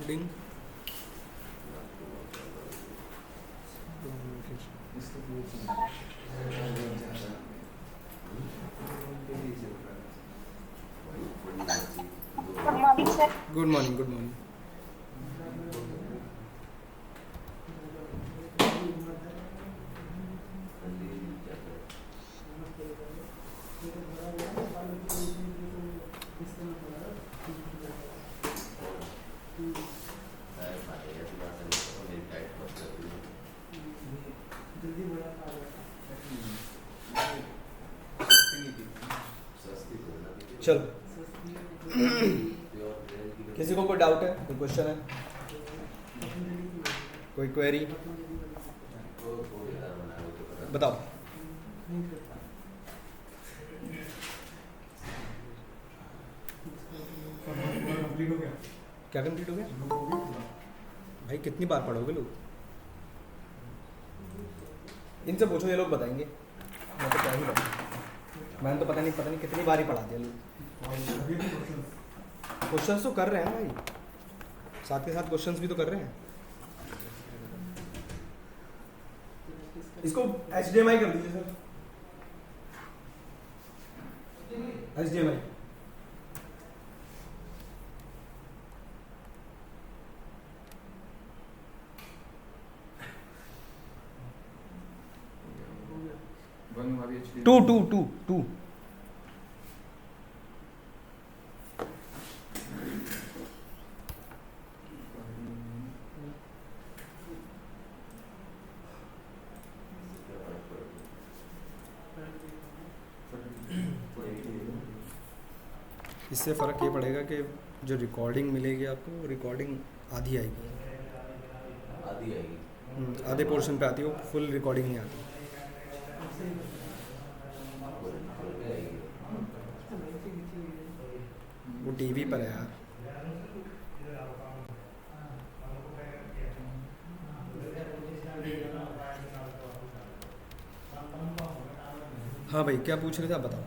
Recording good morning sir. Good morning good morning. चलो किसी को कोई डाउट है, कोई क्वेश्चन है, कोई क्वेरी बताओ। कंप्लीट हो गया? क्या कंप्लीट हो गया भाई? कितनी बार पढ़ोगे लोग? इनसे पूछो, ये लोग बताएंगे। मैं तो क्या ही बताऊं, मैंने तो पता नहीं कितनी बार ही पढ़ा दिया लोग। क्वेश्चंस तो कर रहे हैं भाई, साथ के साथ क्वेश्चंस भी तो कर रहे हैं। इसको HDMI कर दीजिए सर, HDMI। टू इससे फ़र्क ये पड़ेगा कि जो रिकॉर्डिंग मिलेगी आपको, वो रिकॉर्डिंग आधी आएगी। आधे पोर्शन पे आती है, वो फुल रिकॉर्डिंग नहीं आती। वो टीवी पर है यार। हाँ भाई, क्या पूछ रहे थे आप बताओ।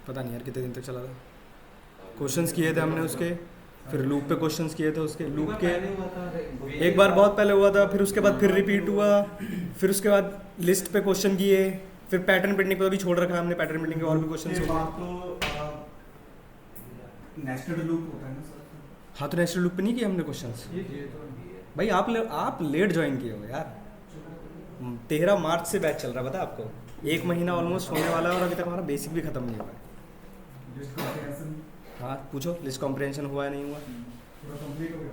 पता नहीं यार कितने दिन तक चला था। क्वेश्चंस किए थे हमने उसके, फिर लूप पे क्वेश्चंस किए थे उसके। लूप के एक बार बहुत पहले हुआ था, फिर उसके बाद फिर रिपीट हुआ, फिर उसके बाद लिस्ट पे क्वेश्चन किए, फिर पैटर्न बिल्डिंग पे भी छोड़ रखा है हमने। पैटर्न बिल्डिंग के और भी क्वेश्चन तो नेशनल लूप होता है ना सर? हाँ, तो नेशनल लूप पे नहीं किए हमने क्वेश्चंस भाई। आप लेट ज्वाइन किए हो यार। 13 मार्च से बैच चल रहा है, पता है आपको? 1 महीना ऑलमोस्ट होने वाला है और अभी तक हमारा बेसिक भी खत्म नहीं हुआ है। हाँ पूछो, लिस्ट कॉम्प्रिहेंशन हुआ है नहीं हुआ? पूरा कंप्लीट हो गया?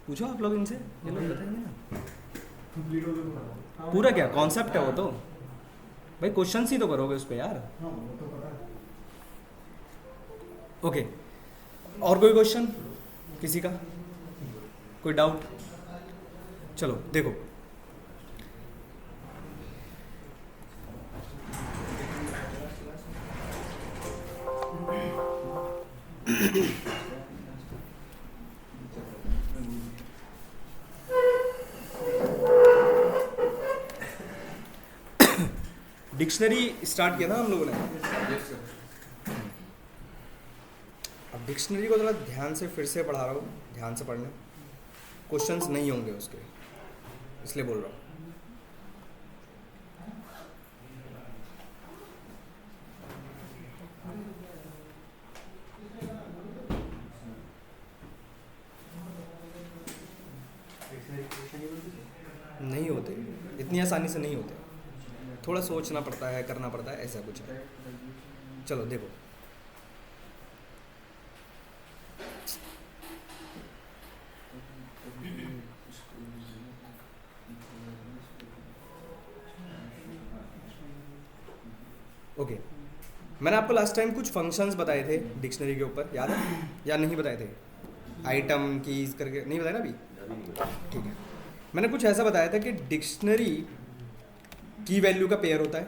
पूछो आप लोग इनसे, ये लोग बताएंगे ना। कंप्लीट हो गया पूरा क्या कॉन्सेप्ट है वो तो भाई, क्वेश्चंस ही तो करोगे उस पे यार। हाँ, वो तो पता है। ओके, और कोई क्वेश्चन किसी का, कोई डाउट? चलो देखो, डिक्शनरी स्टार्ट किया ना हम लोगों ने। अब डिक्शनरी को थोड़ा ध्यान से फिर से पढ़ा रहा हूँ, ध्यान से पढ़ना। क्वेश्चंस नहीं होंगे उसके, इसलिए बोल रहा हूँ। नहीं होते, इतनी आसानी से नहीं होते, थोड़ा सोचना पड़ता है, करना पड़ता है, ऐसा कुछ है। चलो देखो, ओके मैंने आपको लास्ट टाइम कुछ फंक्शंस बताए थे डिक्शनरी के ऊपर, याद है या नहीं बताए थे? आइटम कीज करके नहीं बताया ना अभी? ठीक है, मैंने कुछ ऐसा बताया था कि डिक्शनरी की वैल्यू का पेयर होता है।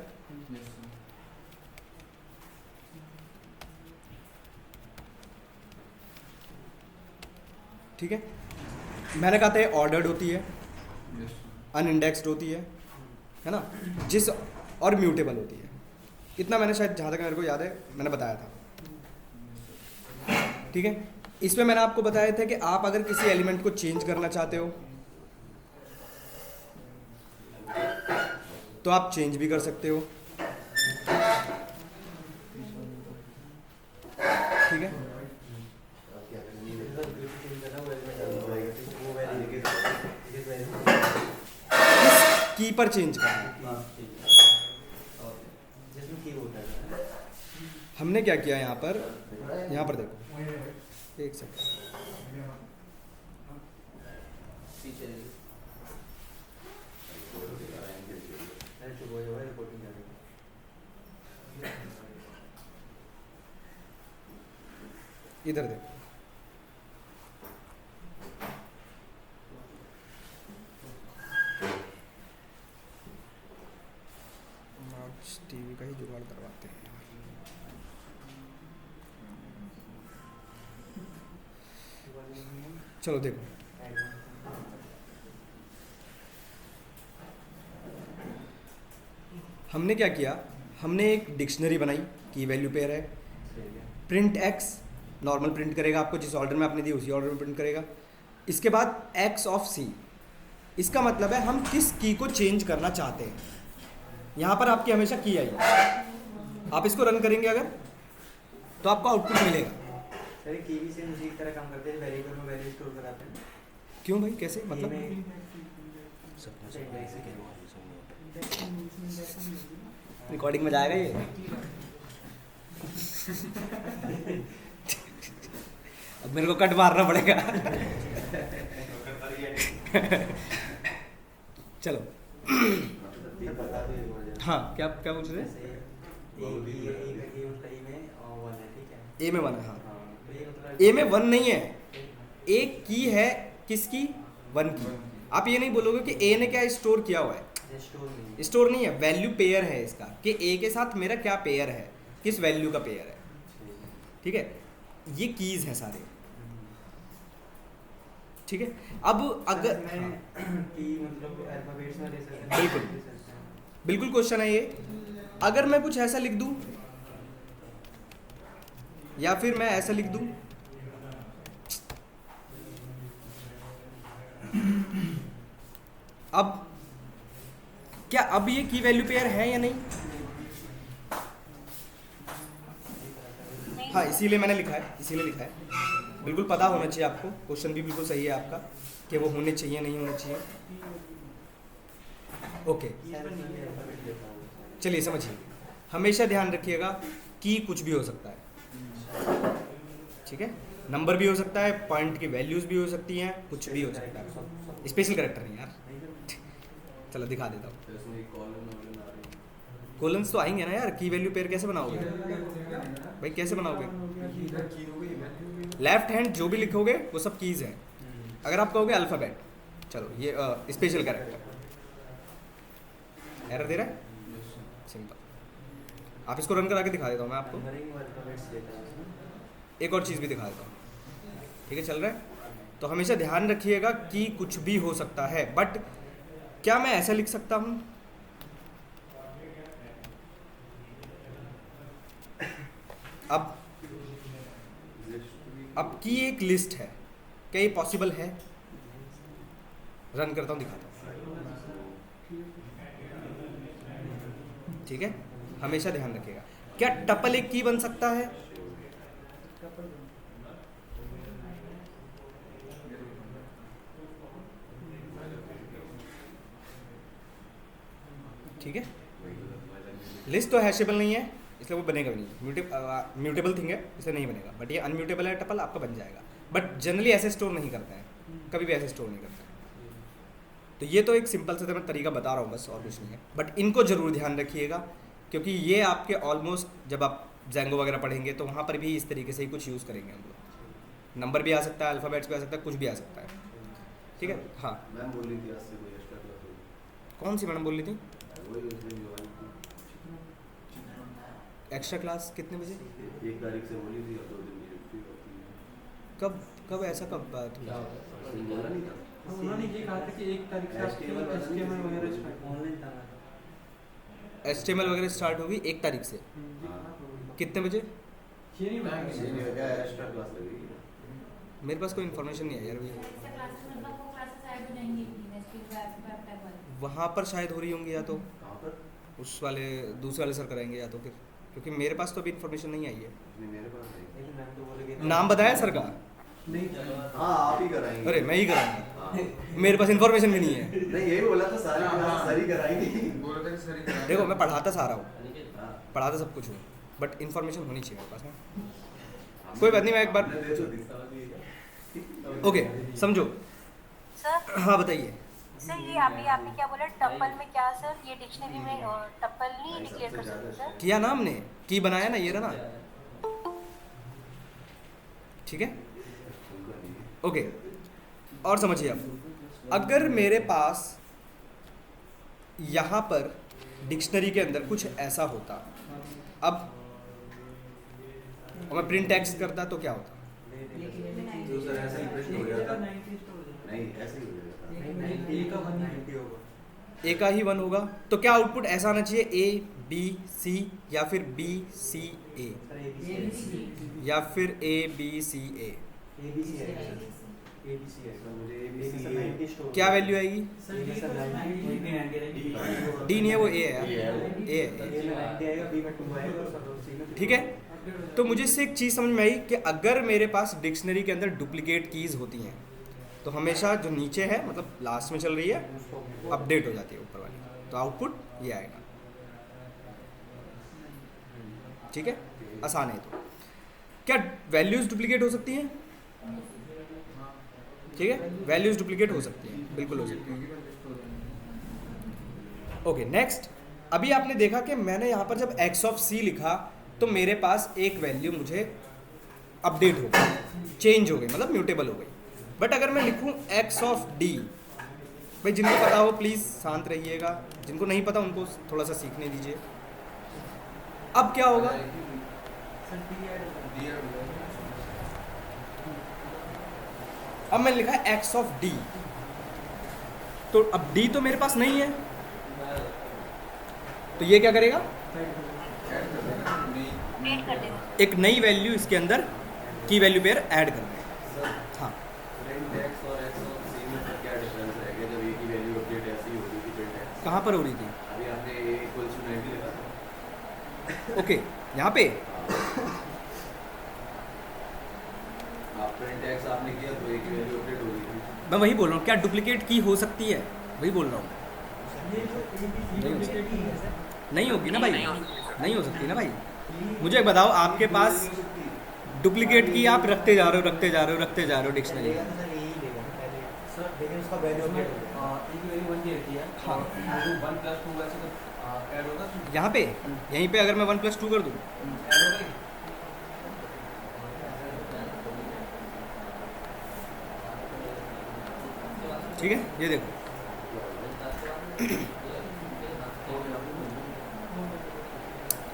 ठीक है, मैंने कहा था ऑर्डर्ड होती है, अनइंडेक्स्ड होती है ना, जिस और म्यूटेबल होती है। इतना मैंने शायद जहाँ तक मेरे को याद है मैंने बताया था। ठीक है, इसमें मैंने आपको बताया था कि आप अगर किसी एलिमेंट को चेंज करना चाहते हो तो आप चेंज भी कर सकते हो। ठीक है, की पर चेंज करना। हमने क्या किया यहाँ पर देखो, एक सेकंड, इधर देखो, आज टीवी का ही जुगाड़ करवाते हैं। चलो देखो, हमने क्या किया, हमने एक डिक्शनरी बनाई की वैल्यू पेयर है, प्रिंट एक्स नॉर्मल प्रिंट करेगा, आपको जिस ऑर्डर में आपने दी उसी ऑर्डर में प्रिंट करेगा। इसके बाद एक्स ऑफ सी, इसका मतलब है हम किस की को चेंज करना चाहते हैं। यहाँ पर आपकी हमेशा की आई, आप इसको रन करेंगे अगर तो आपको आउटपुट मिलेगा। सर की भी सेम उसी की तरह काम करते हैं, वेरिएबल में वैल्यू स्टोर कराते हैं। क्यों भाई, कैसे मतलब? रिकॉर्डिंग में जाएगा ये? अब मेरे को कट मारना पड़ेगा। चलो हाँ, क्या क्या पूछ रहे हैं? ए में 1 है, हाँ। ए में 1 नहीं है, एक की है किसकी? 1 की। आप ये नहीं बोलोगे कि ए ने क्या स्टोर किया हुआ है, स्टोर नहीं है, वैल्यू पेयर है इसका, कि ए के साथ मेरा क्या पेयर है, किस वैल्यू का पेयर है। ठीक है, ये कीज हैं सारे। ठीक है, अब अगर बिल्कुल बिल्कुल क्वेश्चन है ये। अगर मैं कुछ ऐसा लिख दूं या फिर मैं ऐसा लिख दूं, अब क्या अब ये की वैल्यू पेयर है या नहीं? हाँ, इसीलिए मैंने लिखा है, इसीलिए लिखा है। बिल्कुल पता होना चाहिए आपको, क्वेश्चन भी बिल्कुल सही है आपका कि वो होने चाहिए नहीं होने चाहिए। ओके, चलिए समझिए, हमेशा ध्यान रखिएगा कि कुछ भी हो सकता है। ठीक है, नंबर भी हो सकता है, पॉइंट की वैल्यूज भी हो सकती हैं, कुछ भी हो सकता है, स्पेशल कैरेक्टर नहीं यार। चलो दिखा देता हूँ, कॉलम्स तो आएंगे ना यार। की वैल्यू पेयर कैसे बनाओगे भाई, कैसे बनाओगे? लेफ्ट हैंड जो भी लिखोगे वो सब कीज हैं। अगर आप कहोगे अल्फाबेट, चलो ये स्पेशल कैरेक्टर, एरर दे रहा है, सिंपल। आप इसको रन करा के दिखा देता हूँ मैं आपको, एक और चीज़ भी दिखा देता हूँ। ठीक है, चल रहा है? तो हमेशा ध्यान रखिएगा कि कुछ भी हो सकता है, बट क्या मैं ऐसा लिख सकता हूँ? अब की एक लिस्ट है, क्या ये पॉसिबल है? रन करता हूँ, दिखाता हूँ। ठीक है, हमेशा ध्यान रखिएगा। क्या टपल एक की बन सकता है? ठीक है, लिस्ट तो हैशेबल नहीं है इसलिए वो बनेगा भी नहीं, म्यूटेबल थिंग है इसलिए नहीं बनेगा, बट ये अनम्यूटेबल है, टपल आपका बन जाएगा। बट जनरली ऐसे स्टोर नहीं करते हैं, कभी भी ऐसे स्टोर नहीं करते हैं। तो ये तो एक सिंपल सा मैं तरीका बता रहा हूँ बस, और कुछ नहीं है। बट इनको ज़रूर ध्यान रखिएगा, क्योंकि ये आपके ऑलमोस्ट जब आप जैंगो वगैरह पढ़ेंगे तो वहाँ पर भी इस तरीके से ही कुछ यूज़ करेंगे हम लोग। नंबर भी आ सकता है, अल्फ़ाबेट्स भी आ सकता है, कुछ भी आ सकता है। ठीक है, हाँ। मैम बोल रही थी आज से कोई एक्स्ट्रा क्लास होगी। कौन सी मैडम बोल रही थी? वही उसने जो आई थी। एक्स्ट्रा क्लास कितने बजे? 1 तारीख से बोली थी, और 2 दिन की छुट्टी होती है। कब ऐसा कब बात हुई? तुम बोला नहीं था? उन्होंने ये कहा था कि 1 तारीख से आपके HTML वगैरह स्टार्ट ऑनलाइन था। HTML वगैरह स्टार्ट होगी 1 तारीख से। कितने बजे? 6 नहीं हो गया, एक्स्ट्रा क्लास लगेगी ना। मेरे पास कोई इन्फॉर्मेशन नहीं है यार अभी। वहाँ पर शायद हो रही होंगी या तो कहाँ पर? उस वाले दूसरे वाले सर कराएंगे या तो फिर, क्योंकि मेरे पास तो अभी इन्फॉर्मेशन नहीं आई है। नहीं, मेरे पास नहीं। लेकिन मैम तो बोलेगी नाम बताया सर का? हाँ, आप ही कराएंगे। अरे मैं ही कराऊंगा, हाँ। मेरे पास इन्फॉर्मेशन भी नहीं है। नहीं, यही बोला था, सारी क्लास सारी कराएंगी। देखो मैं पढ़ाता सारा हूँ, हाँ। पढ़ाता सब कुछ हूँ, बट इन्फॉर्मेशन होनी चाहिए मेरे पास ना। कोई बात नहीं, मैं एक बार आपने दे तो दी। ओके समझो। सर हाँ बताइए। सर ये अभी आपने क्या बोला टप्पल में, क्या सर ये डिक्शनरी में टप्पल नहीं डिक्लेयर कर सकते सर? किया ना हमने, की बनाया ना, ये रहा ना, ठीक है ओके। और समझिए अब, अगर मेरे पास यहाँ पर डिक्शनरी के अंदर कुछ ऐसा होता, अब और मैं प्रिंट टेक्स्ट करता तो क्या होता? तो सर ऐसा ही प्रश्न हो जाता। नहीं, ऐसे ही हो जाता। ए का ही 1 होगा, तो क्या आउटपुट ऐसा आना चाहिए A B C या फिर B C A या फिर A B C A? क्या वैल्यू आएगी? D नहीं है, वो A है यार, A है, ठीक है। तो मुझे इससे एक चीज़ समझ में आई कि अगर मेरे पास डिक्शनरी के अंदर डुप्लीकेट कीज़ होती हैं तो हमेशा जो नीचे है, मतलब लास्ट में चल रही है, अपडेट हो जाती है ऊपर वाली, तो आउटपुट ये आएगा, ठीक है। आसान है। तो क्या वैल्यूज डुप्लीकेट हो सकती हैं? ठीक है, वैल्यूज डुप्लीकेट हो सकती हैं, बिल्कुल हो सकती हैं। ओके नेक्स्ट, अभी आपने देखा कि मैंने यहाँ पर जब x ऑफ c लिखा तो मेरे पास एक वैल्यू मुझे अपडेट हो गई, चेंज हो गई, मतलब म्यूटेबल हो गई। बट अगर मैं लिखूँ x ऑफ d, भाई जिनको पता हो प्लीज़ शांत रहिएगा, जिनको नहीं पता उनको थोड़ा सा सीखने दीजिए। अब क्या होगा? अब मैंने लिखा है x ऑफ d, तो अब d तो मेरे पास नहीं है, तो ये क्या करेगा? अपडेट कर देगा। एक नई वैल्यू इसके अंदर की वैल्यू पेयर ऐड कर देगा। हाँ प्रिंट एक्स और एक्स ऑफ सी में क्या डिफरेंस रहेगा जब ए की वैल्यू अपडेट ऐसी ही हो रही थी प्रिंट एक्स? कहाँ पर हो रही थी? अभी आपने ए इक्वल्स टू 90 लिखा था। ओके यहाँ पे आप प्रिंट एक्स आपने किया तो ए की वैल्यू अपडेट हो रही थी। मैं वही बोल रहा हूँ, क्या डुप्लीकेट की हो सकती है? वही बोल रहा हूँ। नहीं होगी ना भाई, नहीं हो सकती ना भाई। मुझे एक बताओ, आपके पास डुप्लीकेट की आप रखते जा रहे हो, रखते जा रहे हो, रखते जा रहे हो डिक्शनरी में, लेकिन उसका वैल्यू अपडेट हो गया। हाँ वन प्लस टू वैसे तो ऐड होगा तो यहाँ पे, यहीं पे अगर मैं 1+2 कर दूँ, ऐड होगा ही। ठीक है, ये देखो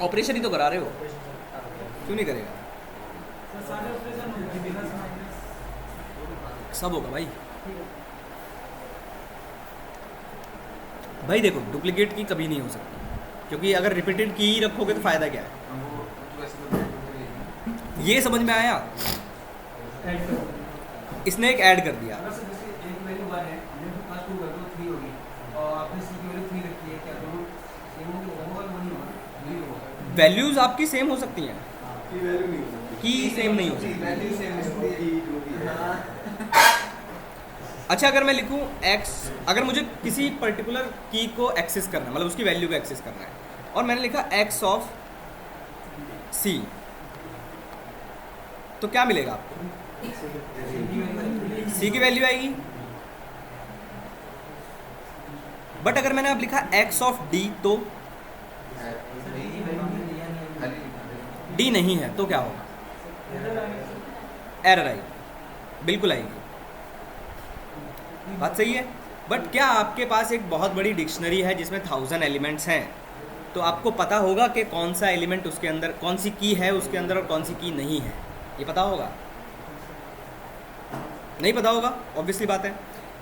ऑपरेशन ही तो करा रहे हो, क्यों नहीं करेगा? सब होगा भाई। भाई देखो, डुप्लीकेट की कभी नहीं हो सकती, क्योंकि अगर रिपीटेड की ही रखोगे तो फायदा क्या है? वो तो वैसे तो नहीं। ये समझ में आया? इसने एक ऐड कर दिया। अगर से जैसे एक वैल्यू 1 है, हमने तो प्लस 2 कर दो 3 होगी, और आपने सी की वैल्यू 3 रखी है, क्या दोनों सेम होंगे? होगा कि नहीं होगा? नहीं होगा। वैल्यूज आपकी सेम हो सकती हैं, की वैल्यू नहीं हो सकती। की सेम नहीं हो सकती। वैल्यू सेम हो सकती है। की जो भी है। अच्छा, अगर मैं लिखूं x, अगर मुझे किसी पर्टिकुलर की को एक्सेस करना है, मतलब उसकी वैल्यू को एक्सेस करना है, और मैंने लिखा x ऑफ c, तो क्या मिलेगा आपको? c की वैल्यू आएगी। बट अगर मैंने अब लिखा x ऑफ d, तो d नहीं है, तो क्या होगा? एरर आएगी, बिल्कुल आएगी। बात सही है। बट क्या आपके पास एक बहुत बड़ी डिक्शनरी है जिसमें 1000 एलिमेंट्स हैं, तो आपको पता होगा कि कौन सा एलिमेंट उसके अंदर, कौन सी की है उसके अंदर और कौन सी की नहीं है? ये पता होगा? नहीं पता होगा, ऑब्वियसली बात है।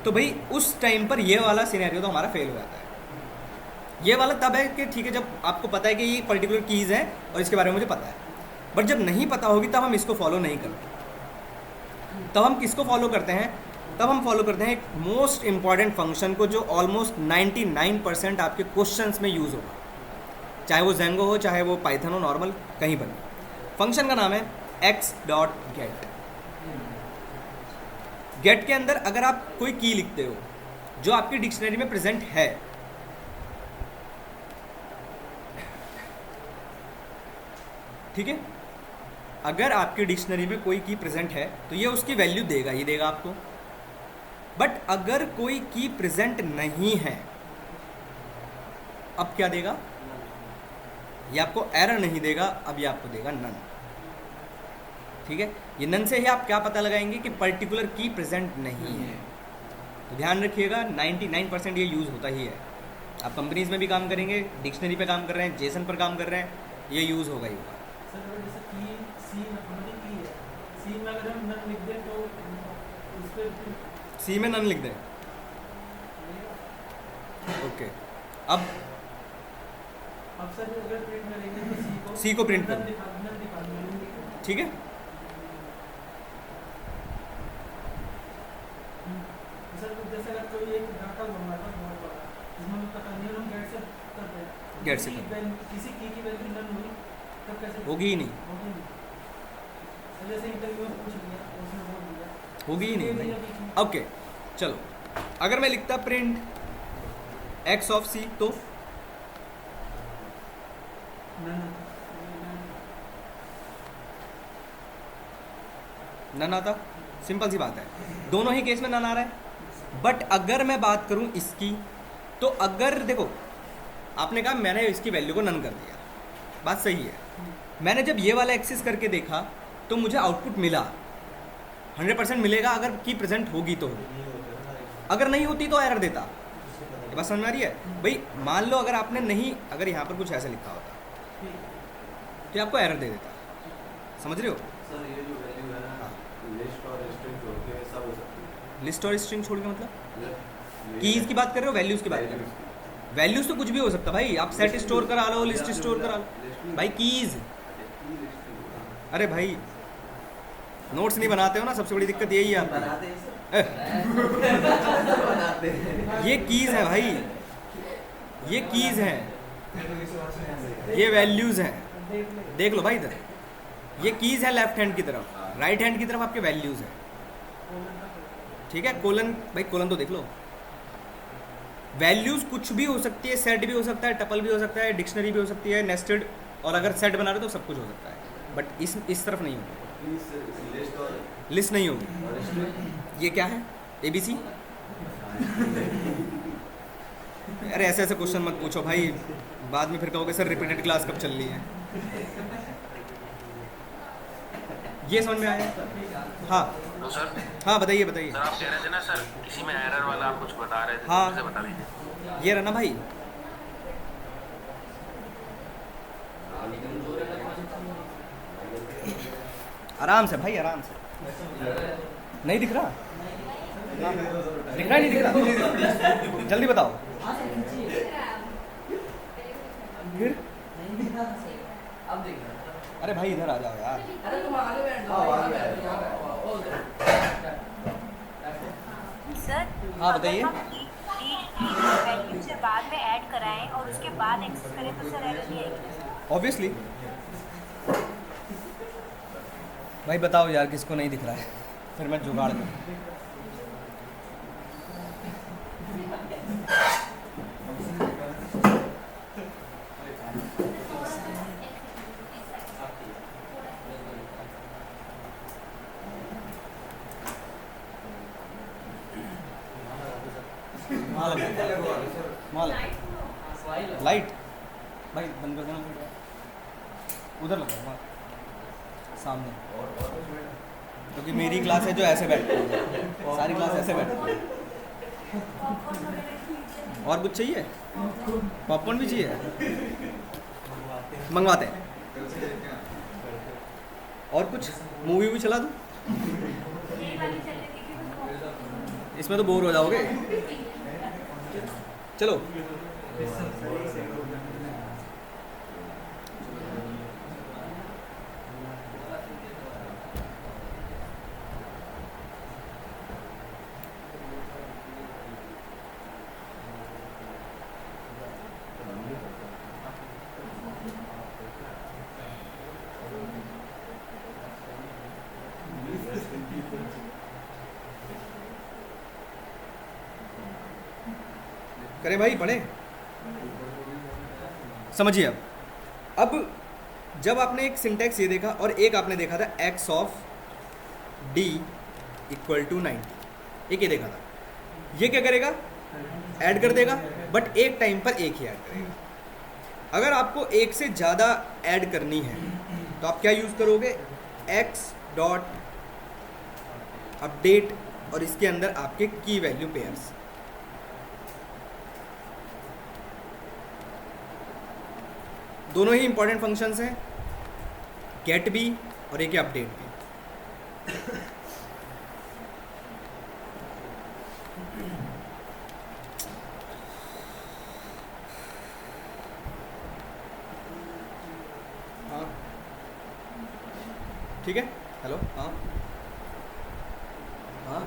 तो भाई उस टाइम पर ये वाला सिनेरियो तो हमारा फेल हो जाता है। ये वाला तब है कि ठीक है जब आपको पता है कि ये पर्टिकुलर कीज़ हैं और इसके बारे में मुझे पता है, बट जब नहीं पता होगी तब हम इसको फॉलो नहीं करते। तब हम किसको फॉलो करते हैं? तब हम फॉलो करते हैं एक मोस्ट इंपॉर्टेंट फंक्शन को जो ऑलमोस्ट 99% आपके क्वेश्चंस में यूज़ होगा, चाहे वो जेंगो हो चाहे वो पाइथन हो, नॉर्मल कहीं पर। फंक्शन का नाम है x.get। गेट के अंदर अगर आप कोई की लिखते हो जो आपकी डिक्शनरी में प्रेजेंट है, ठीक है, अगर आपकी डिक्शनरी में कोई की प्रेजेंट है तो ये उसकी वैल्यू देगा ही देगा आपको। बट अगर कोई की प्रेजेंट नहीं है, अब क्या देगा? ये आपको एरर नहीं देगा, अब ये आपको देगा नन। ठीक है, ये नन से ही आप क्या पता लगाएंगे कि पर्टिकुलर की प्रेजेंट नहीं है। तो ध्यान रखिएगा 99% ये यूज़ होता ही है। आप कंपनीज में भी काम करेंगे, डिक्शनरी पे काम कर रहे हैं, जेसन पर काम कर रहे हैं, ये यूज़ होगा ही होगा। सर अगर जैसे की सी मतलब की है, सी में अगर हम नन लिख दें तो उस पे सी में नन लिख दें, ओके। अब सर अगर प्रिंट में लिखें तो सी को प्रिंट नन करो, दिखा देंगे। ठीक है। सर जैसे अगर कोई एक डाटा बनवाता है बहुत बड़ा, जिसमें पता नहीं हम गेट से करते हैं, गेट से करते किसी की वैल्यू नन हुई तब कैसे होगी ही नहीं, होगी नहीं। सर जैसे इंटरव्यू में पूछ लिया उसने बोल दिया, होगी ही नहीं भाई। ओके चलो, अगर मैं लिखता प्रिंट एक्स ऑफ सी तो नन आता, सिंपल सी बात है, दोनों ही केस में नन आ रहा है। बट अगर मैं बात करूं इसकी, तो अगर देखो आपने कहा मैंने इसकी वैल्यू को नन कर दिया, बात सही है। मैंने जब ये वाला एक्सेस करके देखा तो मुझे आउटपुट मिला, 100% मिलेगा अगर की प्रेजेंट होगी तो होगी, अगर नहीं होती तो एरर देता। ये बात समझ में आ रही है भाई? मान लो अगर आपने नहीं, अगर यहाँ पर कुछ ऐसा लिखा होता तो ये आपको एरर दे देता, समझ रहे हो? सर ये जो वैल्यू है ना, लिस्ट और स्ट्रिंग छोड़ के सब हो सकती है। लिस्ट और स्ट्रिंग छोड़ के मतलब मतलब कीज की बात कर रहे हो, वैल्यूज की बात कर रहे हो? वैल्यूज तो कुछ भी हो सकता भाई, आप सेट स्टोर करा लो, लिस्ट स्टोर करा लो भाई। कीज, अरे भाई नोट्स नहीं बनाते हो ना, सबसे बड़ी दिक्कत यही है बनाते हैं सर, ये कीज है भाई, ये कीज हैं, ये वैल्यूज हैं। देख लो भाई इधर, ये कीज है लेफ्ट हैंड की तरफ, राइट हैंड की तरफ आपके वैल्यूज है, ठीक है। कोलन भाई, कोलन तो देख लो। वैल्यूज कुछ भी हो सकती है, सेट भी हो सकता है, टपल भी हो सकता है, डिक्शनरी भी हो सकती है, नेस्टेड, और अगर सेट बना रहे हो तो सब कुछ हो सकता है, बट इस तरफ नहीं होगी, लिस्ट और लिस्ट नहीं होगी। ये क्या है? ABC? अरे ऐसे ऐसे क्वेश्चन मत पूछो भाई, बाद में फिर कहोगे सर रिपीटेड क्लास कब चल रही है। ये समझ में आया? हाँ तो सर हाँ बताइए बताइए। सर आप कह रहे थे ना सर, किसी में एरर वाला आप कुछ बता रहे थे, हाँ। मुझे बता दीजिए। ये रहा ना भाई, आराम से भाई, आराम से। नहीं दिख रहा? दिख रहा है नहीं दिख रहा? जल्दी बताओ। फिर अरे भाई इधर आ जाओ यार। सर हाँ, बताइए। वैल्यू से बाद में ऐड कराएं और उसके बाद एक्सेस करें तो सर एरर नहीं आएगी? ऑब्वियसली भाई, बताओ यार किसको नहीं दिख रहा है, फिर मैं जुगाड़ करूँ। लाइट भाई बंद कर देना, उधर लगाओ वहाँ सामने, क्योंकि मेरी क्लास है जो ऐसे बैठती है, सारी क्लास ऐसे बैठती है। और कुछ चाहिए? पॉपकॉर्न भी चाहिए, मंगवाते हैं। और कुछ मूवी भी चला दूँ? इसमें तो बोर हो जाओगे। चलो करें भाई, पढ़े, समझिए। अब जब आपने एक सिंटैक्स ये देखा और एक आपने देखा था x of d equal to 90, एक ये देखा था, ये क्या करेगा, ऐड कर देगा, बट एक टाइम पर एक ही ऐड करेगा। अगर आपको एक से ज़्यादा ऐड करनी है तो आप क्या यूज़ करोगे, x डॉट अपडेट और इसके अंदर आपके की वैल्यू पेयर्स। दोनों ही इंपॉर्टेंट फंक्शंस हैं, गेट भी और एक अपडेट भी। हाँ ठीक है, हेलो, हाँ हाँ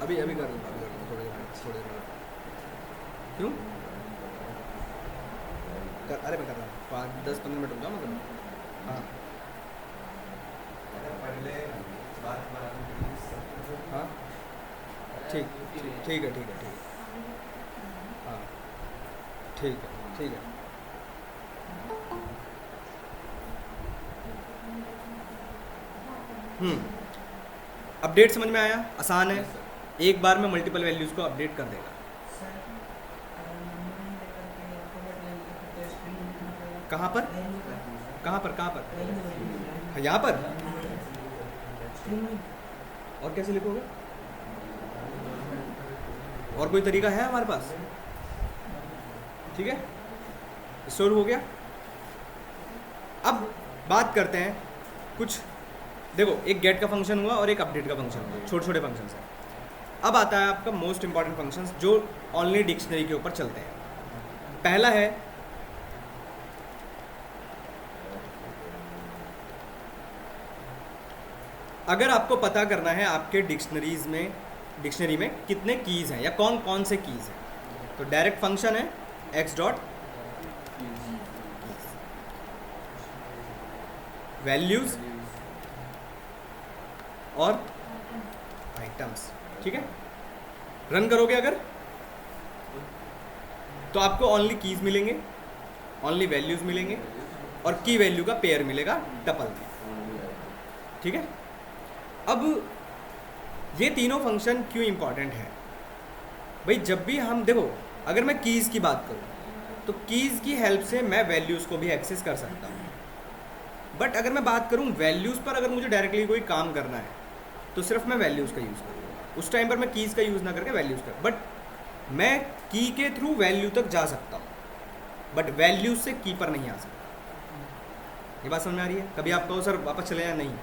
अभी अभी कर दूँगा, थोड़ी देर बाद। क्यों अरे मैं कर रहा हूँ, 5-10-15 मिनट रुक जाओ, मैं कर रहा हूँ। हाँ हाँ ठीक ठीक है, ठीक है, ठीक है, हाँ ठीक है, ठीक है। अपडेट समझ में आया, आसान है, एक बार में मल्टीपल वैल्यूज़ को अपडेट कर देगा। कहाँ पर, कहाँ पर, कहाँ पर, यहाँ पर, और कैसे लिखोगे, और कोई तरीका है हमारे पास, ठीक है, स्टोर हो गया। अब बात करते हैं कुछ, देखो एक गेट का फंक्शन हुआ और एक अपडेट का फंक्शन हुआ, छोटे छोटे फंक्शंस हैं। अब आता है आपका मोस्ट इंपॉर्टेंट फंक्शंस जो ओनली डिक्शनरी के ऊपर चलते हैं। पहला है अगर आपको पता करना है आपके डिक्शनरी में कितने कीज़ हैं या कौन कौन से कीज़ हैं, तो डायरेक्ट फंक्शन है x डॉट वैल्यूज़ और आइटम्स, ठीक है। रन करोगे अगर तो आपको ओनली कीज़ मिलेंगे, ओनली वैल्यूज़ मिलेंगे और की वैल्यू का पेयर मिलेगा टपल में, ठीक है। अब ये तीनों फंक्शन क्यों इंपॉर्टेंट है भाई, जब भी हम देखो, अगर मैं कीज़ की बात करूँ तो कीज़ की हेल्प से मैं वैल्यूज़ को भी एक्सेस कर सकता हूँ, बट अगर मैं बात करूँ वैल्यूज़ पर, अगर मुझे डायरेक्टली कोई काम करना है तो सिर्फ मैं वैल्यूज़ का यूज़ करूँगा, उस टाइम पर मैं कीज़ का यूज़ ना करके वैल्यूज़ का, बट मैं की के थ्रू वैल्यू तक जा सकता हूँ, बट वैल्यूज़ से की पर नहीं आ सकता। ये बात समझ में आ रही है? कभी आप कहो सर वापस चले जाए, नहीं।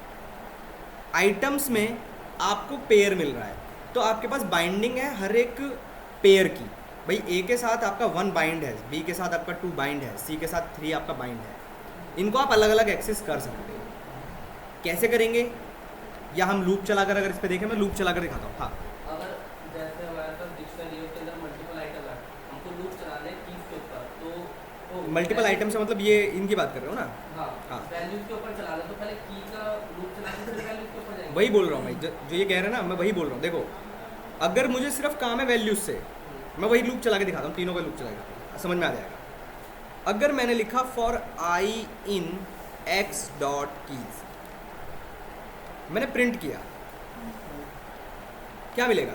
आइटम्स में आपको पेयर मिल रहा है तो आपके पास बाइंडिंग है हर एक पेयर की, भाई ए के साथ आपका 1 बाइंड है, बी के साथ आपका 2 बाइंड है, सी के साथ 3 आपका बाइंड है। इनको आप अलग अलग एक्सेस कर सकते हैं। कैसे करेंगे, या हम लूप चलाकर, अगर इस पे देखें, मैं लूप चलाकर दिखाता हूँ। हाँ, अगर जैसे हमारे पास डिक्शनरी है उसके अंदर मल्टीपल आइटम है, हमको लूप चलाने कीज के ऊपर, तो मल्टीपल आइटम से मतलब ये इनकी बात कर रहे हो ना? हाँ, हाँ। वैल्यूज के ऊपर चला ले तो पहले की का लूप चलाने से वैल्यूज के ऊपर जाएंगे। वही बोल रहा हूँ भाई, जो ये कह रहे हैं ना, मैं वही बोल रहा हूँ। देखो अगर मुझे सिर्फ काम है वैल्यूज से, मैं वही लूप चला के दिखाता हूँ, तीनों का लूप चला के समझ में आ जाएगा। अगर मैंने लिखा for I in x dot keys, मैंने प्रिंट किया, क्या मिलेगा?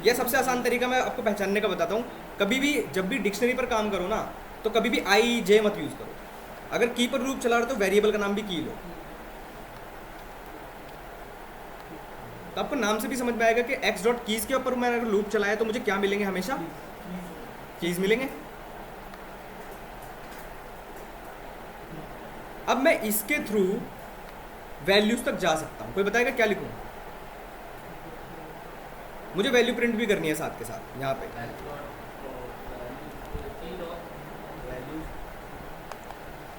यह सबसे आसान तरीका मैं आपको पहचानने का बताता हूँ। कभी भी जब भी डिक्शनरी पर काम करो ना, तो कभी भी आई जे मत यूज़ करो। अगर की पर लूप चला रहे तो वेरिएबल का नाम भी की लो, तो आपको नाम से भी समझ में आएगा कि x डॉट कीज के ऊपर मैंने अगर लूप चलाया तो मुझे क्या मिलेंगे, हमेशा कीज मिलेंगे। अब मैं इसके थ्रू वैल्यूज तक जा सकता हूं। कोई बताएगा क्या लिखूं? मुझे वैल्यू प्रिंट भी करनी है साथ के साथ यहाँ पे।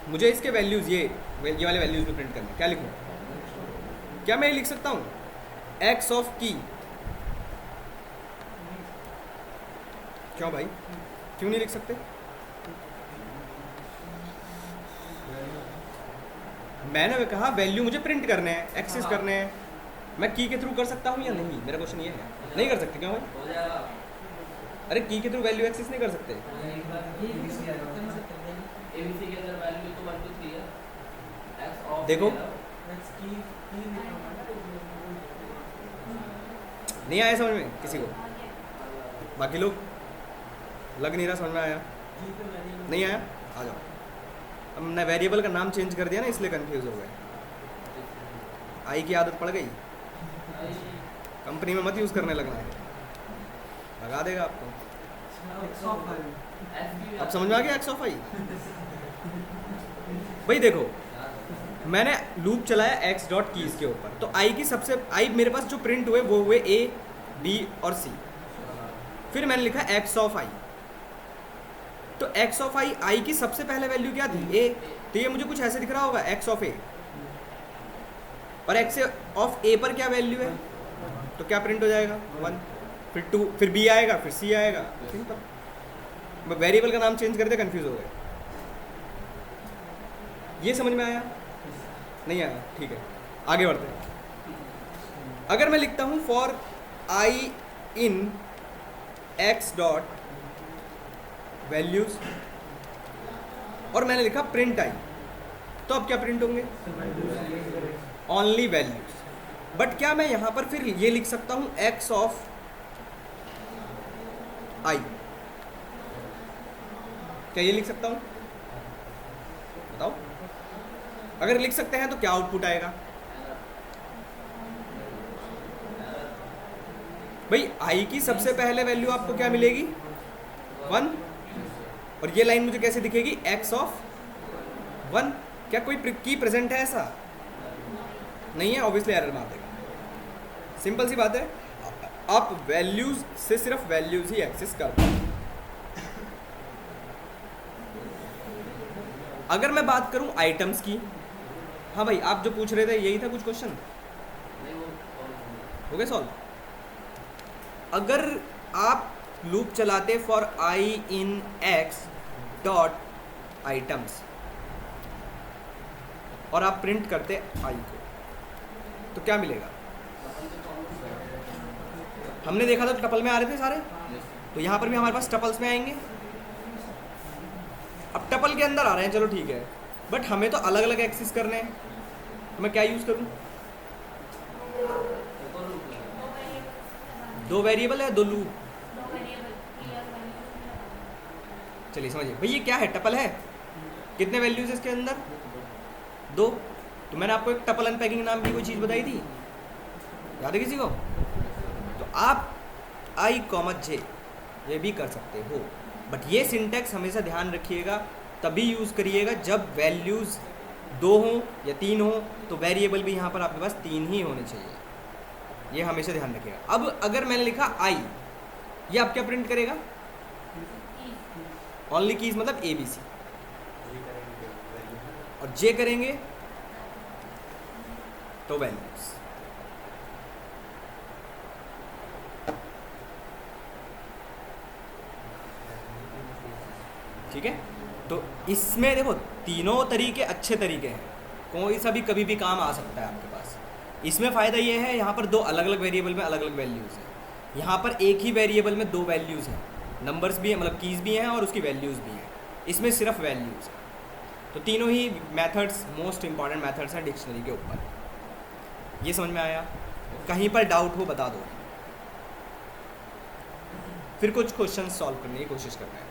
मुझे इसके वैल्यूज़ ये वाले वैल्यूज़ भी प्रिंट करने। क्या लिखूँ? क्या मैं ये लिख सकता हूँ एक्स ऑफ की? क्यों भाई, क्यों नहीं लिख सकते? मैंने कहा वैल्यू मुझे प्रिंट करने हैं, एक्सेस करने हैं। मैं की के थ्रू कर सकता हूँ या नहीं? मेरा क्वेश्चन ये है। नहीं कर सकते। क्यों भाई? हो जाएगा। अरे की के थ्रू वैल्यू एक्सेस नहीं कर सकते। ABC के अंदर वैल्यू तो 1 2 3 है। X ऑफ देखो। नहीं आया समझ में किसी को? बाकी लोग लग नहीं रहा समझ में आया? नहीं आया? आ जाओ। अब मैंने वेरिएबल का नाम चेंज कर दिया ना, इसलिए कंफ्यूज हो गए। आई की आदत पड़ गई, कंपनी में मत यूज़ करने लगना है, लगा देगा आपको। अब समझ में आ गया एक्स ऑफ आई? भाई देखो, मैंने लूप चलाया एक्स डॉट कीज के ऊपर, तो आई की सबसे आई मेरे पास जो प्रिंट हुए वो हुए ए, बी और सी। फिर मैंने लिखा एक्स ऑफ आई, तो एक्स ऑफ आई, आई की सबसे पहले वैल्यू क्या थी? ए। तो ये मुझे कुछ ऐसे दिख रहा होगा एक्स ऑफ ए, और एक्स ऑफ ए पर क्या वैल्यू है, तो क्या प्रिंट हो जाएगा? 1, फिर 2, फिर बी आएगा, फिर सी आएगा। सिंपल। वेरिएबल का नाम चेंज कर दिया, कंफ्यूज हो गए। ये समझ में आया? नहीं आया? ठीक है, आगे बढ़ते हैं। अगर मैं लिखता हूं for I in x dot values, और मैंने लिखा प्रिंट आई, तो अब क्या प्रिंट होंगे? Only values. बट क्या मैं यहां पर फिर ये लिख सकता हूं एक्स ऑफ आई? क्या ये लिख सकता हूं? बताओ। अगर लिख सकते हैं तो क्या आउटपुट आएगा? भाई आई की सबसे पहले वैल्यू आपको क्या मिलेगी? 1। और ये लाइन मुझे कैसे दिखेगी? X of 1। क्या कोई की प्रेजेंट है? ऐसा नहीं है, ऑब्वियसली एरर मार देगा। सिंपल सी बात है, आप वैल्यूज से सिर्फ वैल्यूज ही एक्सेस कर पाओ। अगर मैं बात करूं आइटम्स की, हाँ भाई आप जो पूछ रहे थे यही था कुछ क्वेश्चन, हो गया सॉल्व? अगर आप लूप चलाते for I in x dot items और आप प्रिंट करते आई को, तो क्या मिलेगा? हमने देखा था टपल में आ रहे थे सारे, तो यहाँ पर भी हमारे पास टपल्स में आएंगे। अब टपल के अंदर आ रहे हैं, चलो ठीक है, बट हमें तो अलग अलग एक्सेस करने हैं, तो मैं क्या यूज़ करूँ? 2 वेरिएबल है, 2 लूप। चलिए समझिए भाई, ये क्या है? टपल है। कितने वैल्यूज है इसके अंदर? 2। तो मैंने आपको एक टपल अनपैकिंग नाम की कोई चीज़ बताई थी, याद है किसी को? तो आप आई कॉमा जे ये भी कर सकते हो, बट ये सिंटैक्स हमेशा ध्यान रखिएगा, तभी यूज़ करिएगा जब वैल्यूज़ 2 हों या 3 हों, तो वेरिएबल भी यहाँ पर आपके पास 3 ही होने चाहिए, ये हमेशा ध्यान रखिएगा। अब अगर मैंने लिखा आई, ये आप क्या प्रिंट करेगा? ओनली कीज, मतलब ए बी सी, और जे करेंगे तो वैल्यूज। ठीक है, तो इसमें देखो तीनों तरीके अच्छे तरीके हैं, कोई सा भी कभी भी काम आ सकता है आपके पास। इसमें फ़ायदा ये है, यहाँ पर 2 अलग अलग वेरिएबल में अलग अलग वैल्यूज़ हैं, यहाँ पर एक ही वेरिएबल में 2 वैल्यूज़ हैं, नंबर्स भी हैं, मतलब कीज़ भी हैं और उसकी वैल्यूज़ भी हैं, इसमें सिर्फ वैल्यूज़ हैं। तो तीनों ही मेथड्स मोस्ट इंपॉर्टेंट मेथड्स हैं डिक्शनरी के ऊपर। ये समझ में आया? कहीं पर डाउट हो बता दो, फिर कुछ क्वेश्चन सॉल्व करने की कोशिश करना है।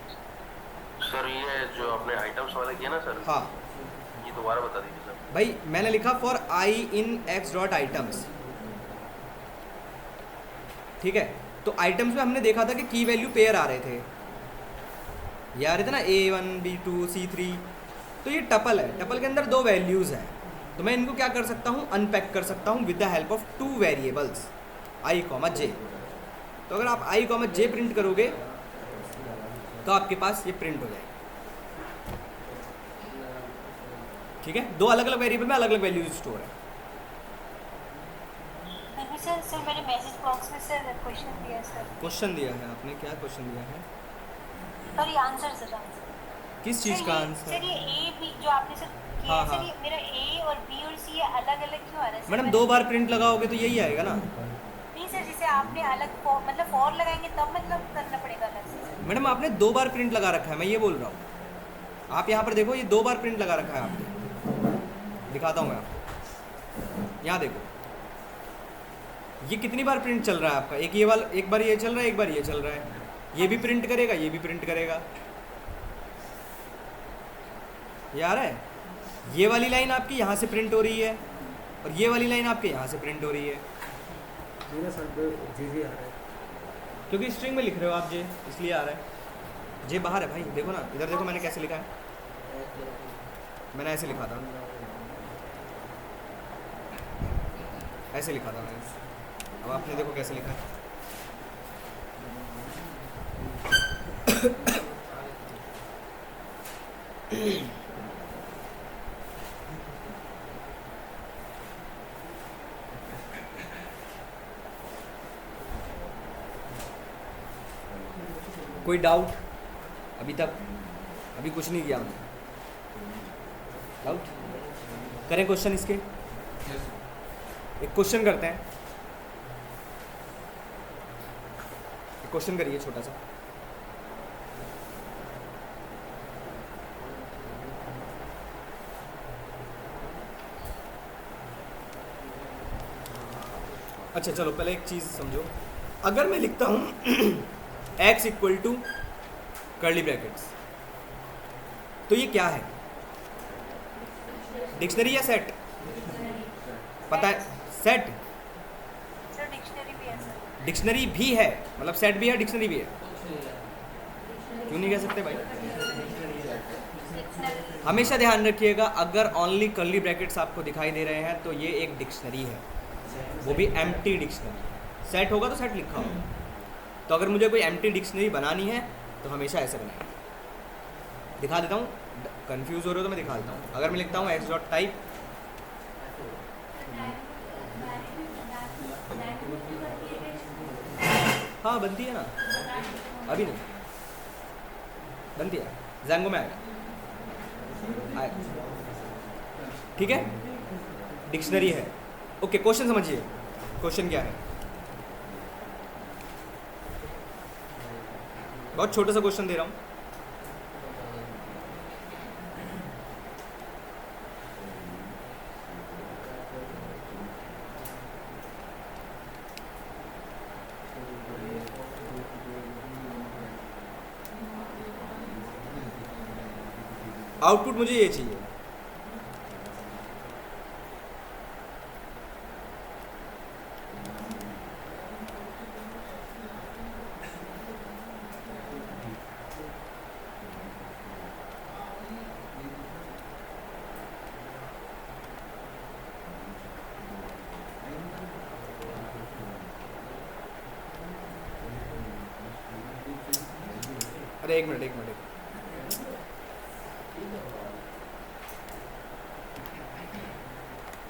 सर ये जो आपने आइटम्स वाला किया ना सर, हाँ ये दोबारा बता दीजिए सर। भाई मैंने लिखा for I in x dot items, ठीक है, तो आइटम्स में हमने देखा था कि की वैल्यू पेयर आ रहे थे, ये आ रहे थे ना, A1 B2 C3, तो ये टपल है, टपल के अंदर 2 वैल्यूज़ हैं, तो मैं इनको क्या कर सकता हूँ? अनपैक कर सकता हूँ with the help of 2 variables I comma J. तो अगर आप आई कॉमा जे प्रिंट करोगे तो आपके पास ये प्रिंट हो जाएगा। ठीक है, दो अलग अलग वेरिएबल में अलग अलग वैल्यूज स्टोर है। फिर भी सर मेरे मैसेज बॉक्स में सर क्वेश्चन दिया है सर। क्वेश्चन दिया है आपने, क्या क्वेश्चन दिया है? सर ये आंसर सर आंसर किस चीज़ का आंसर? सर ये ए बी जो आपने सर किया हाँ, है सर, हाँ। ये मेरा ए और बी और सी अलग अलग क्यों आ रहा है सर? मैडम 2 बार प्रिंट लगाओगे तो यही आएगा ना। नहीं सर, जैसे आपने अलग मतलब फॉर लगाएंगे तब मतलब करना पड़ेगा अलग से सर। मैडम आपने 2 बार प्रिंट लगा रखा है, मैं ये बोल रहा हूँ। आप यहाँ पर देखो, ये 2 बार प्रिंट लगा रखा है आपने, दिखाता हूँ मैं आपको। यहाँ देखो, ये कितनी बार प्रिंट चल रहा है आपका? एक ये वाला, एक बार ये चल रहा है, एक बार ये चल रहा है। ये भी प्रिंट करेगा, ये भी प्रिंट करेगा। ये आ रहा है? ये वाली लाइन आपकी यहाँ से प्रिंट हो रही है और ये वाली लाइन आपके यहाँ से प्रिंट हो रही है, मेरा सर जी जी आ रहा है। क्योंकि स्ट्रिंग में लिख रहे हो आप जे, इसलिए आ रहा है। जे बाहर है भाई, देखो ना, इधर देखो मैंने कैसे लिखा है। मैंने ऐसे लिखा था, ऐसे लिखा था मैंने। अब आपने देखो कैसे लिखा है। कोई डाउट अभी तक? अभी कुछ नहीं किया हमने। डाउट करें क्वेश्चन इसके? एक क्वेश्चन करते हैं, एक क्वेश्चन करिए छोटा सा। अच्छा चलो, पहले एक चीज़ समझो। अगर मैं लिखता हूँ x equal to curly brackets, तो ये क्या है? डिक्शनरी या सेट? पता है? सेट। सर डिक्शनरी भी है सर। डिक्शनरी भी है, मतलब सेट भी है, डिक्शनरी भी है। कुछ नहीं है। क्यों नहीं कह सकते भाई? डिक्शनरी हमेशा ध्यान रखिएगा, अगर ओनली कर्ली ब्रैकेट्स आपको दिखाई दे रहे हैं तो ये एक डिक्शनरी है, वो भी एम्प्टी डिक्शनरी। सेट होगा तो सेट लिखा होगा। तो अगर मुझे कोई एम्प्टी डिक्शनरी बनानी है तो हमेशा ऐसे बनाएंगे। दिखा देता हूँ, कंफ्यूज हो रहे हो तो मैं दिखा देता हूँ। अगर मैं लिखता हूँ एक्स डॉट टाइप, हाँ बनती है ना, अभी नहीं बनती है, जैंगो में आएगा। ठीक है, डिक्शनरी है। ओके, क्वेश्चन समझिए। क्वेश्चन क्या है? बहुत छोटा सा क्वेश्चन दे रहा हूँ। आउटपुट मुझे ये चाहिए। अरे एक मिनट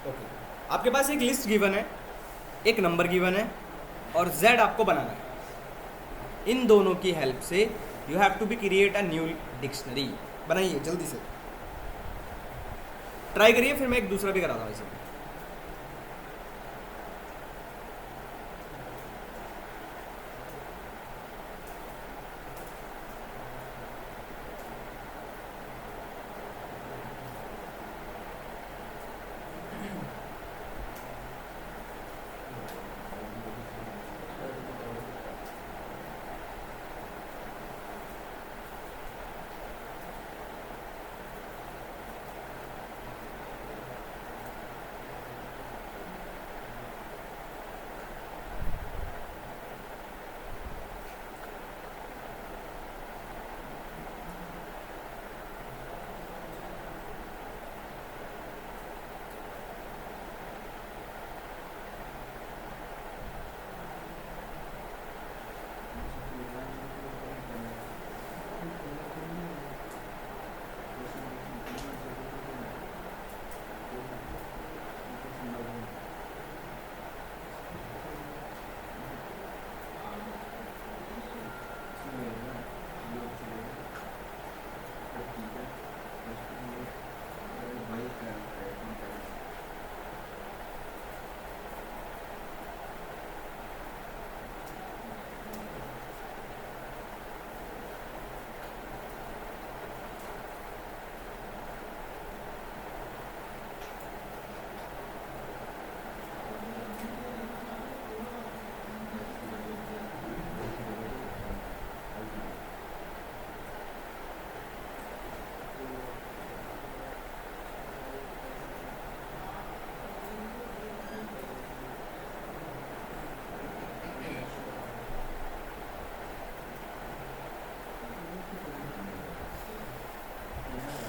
ओके, आपके पास एक लिस्ट गिवन है, एक नंबर गिवन है और z आपको बनाना है। इन दोनों की हेल्प से you have to be create a new dictionary. बनाइए जल्दी से, ट्राई करिए, फिर मैं एक दूसरा भी कराता हूँ इसे।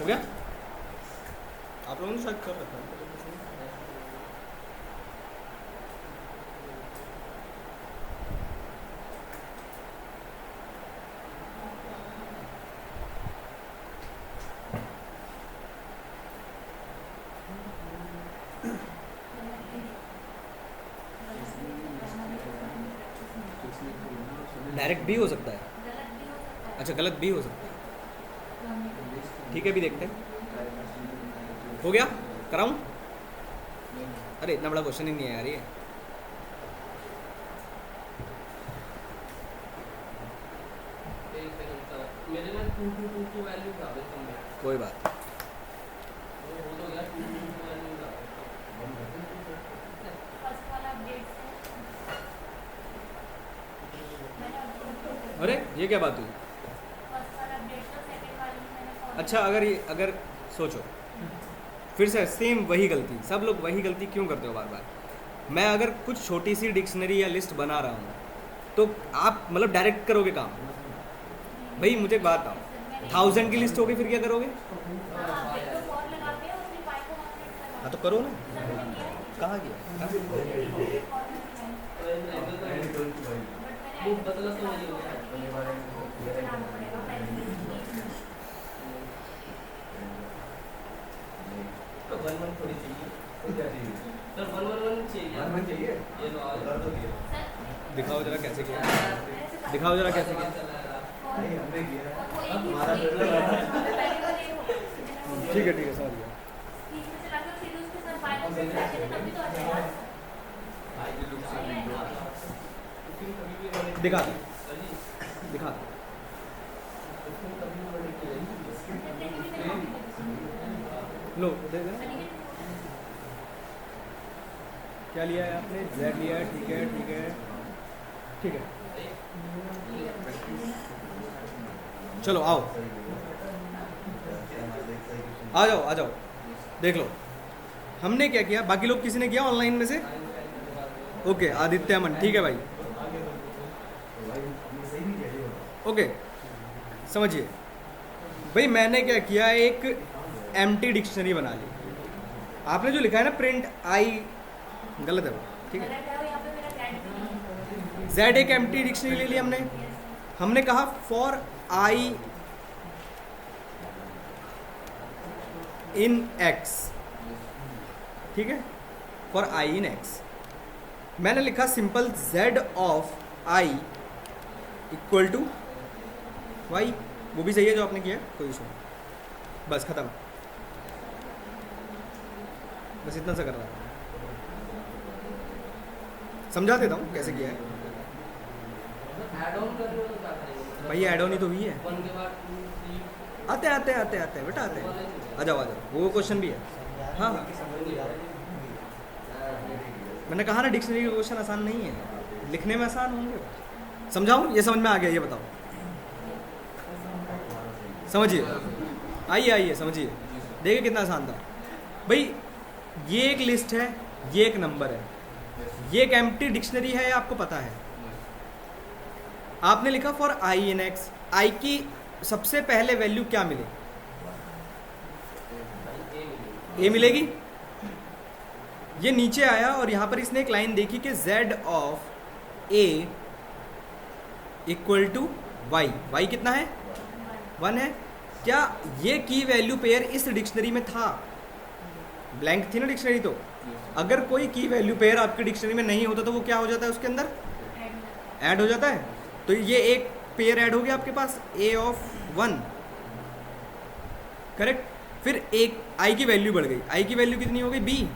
गया? आप लोगों ने शायद कर रखा है। डायरेक्ट भी हो सकता है, अच्छा गलत भी हो सकता है, ठीक है, भी देखते हैं। हो गया? कराऊं? अरे इतना बड़ा क्वेश्चन ही नहीं है यार ये। एक सेकंड सर, मेरे में 2 वैल्यू था वेलकम में, कोई बात, वो हो तो गया 2 वैल्यू था। फर्स्ट वाला अपडेट से मैंने update अरे ये क्या बात हुई? फर्स्ट वाला अपडेट था, सेकंड वाले में मैंने follow अच्छा अगर सोचो फिर से सेम वही गलती, सब लोग वही गलती क्यों करते हो बार बार? मैं अगर कुछ छोटी सी डिक्शनरी या लिस्ट बना रहा हूँ तो आप मतलब डायरेक्ट करोगे काम? भाई मुझे एक बात बताओ, 1000 की लिस्ट होगी फिर क्या करोगे? update तो for लगा के और फिर फाइल को अपडेट करवा हाँ तो करो ना, सर मैंने किया है कहाँ किया? वो बदला तो नहीं होगा। तो 1 थोड़ी चाहिए सर, 1 चाहिए। ये लो आ दिखाओ जरा कैसे किया, दिखाओ जरा कैसे किया। ठीक है समझ गया। दिखा दो, दिखा दो। लो दे देना। क्या लिया है आपने? Z लिया है, ठीक है ठीक है ठीक है। चलो आओ, आ जाओ आ जाओ, देख लो हमने क्या किया। बाकी लोग किसी ने किया ऑनलाइन में से? ओके आदित्य अमन, ठीक है भाई, ओके समझिए भाई। मैंने क्या किया, एक एम्प्टी डिक्शनरी बना ली। आपने जो लिखा है ना प्रिंट आई, गलत है वो, ठीक है। Z एक एम्प्टी डिक्शनरी ले ली हमने। हमने कहा फॉर आई इन X, ठीक है, फॉर आई इन X। मैंने लिखा simple Z of I equal to Y, वो भी सही है जो आपने किया, कोई इशू नहीं, बस खत्म। बस इतना सा कर रहा हूँ, समझा देता हूँ कैसे किया है। ऐड ऑन कर रहे हो तो क्या करेंगे? भाई ऐड ऑन ही तो हुई है। 1 के बाद 2 3 आते आते आते आते बेटा आते हैं, आ जाओ वो क्वेश्चन भी है। हाँ हाँ मैंने कहा ना डिक्शनरी का क्वेश्चन आसान नहीं है, लिखने में आसान होंगे। समझाऊँ? ये समझ में आ गया, ये बताओ, समझिए, आइए आइए समझिए, देखिए कितना आसान था भाई। ये एक लिस्ट है, ये एक नंबर है, ये एक एम्प्टी डिक्शनरी है, आपको पता है। आपने लिखा फॉर आई इन X, आई की सबसे पहले वैल्यू क्या मिले? ए मिलेगी। ये नीचे आया और यहां पर इसने एक लाइन देखी कि Z of A equal to Y. Y कितना है? 1 है। क्या ये की वैल्यू पेयर इस डिक्शनरी में था? ब्लैंक थी ना डिक्शनरी, तो अगर कोई की वैल्यू पेयर आपकी डिक्शनरी में नहीं होता तो वो क्या हो जाता है उसके अंदर? ऐड हो जाता है। तो ये एक पेयर ऐड हो गया आपके पास, A ऑफ 1, करेक्ट। फिर एक आई की वैल्यू बढ़ गई, आई की वैल्यू कितनी हो गई? B।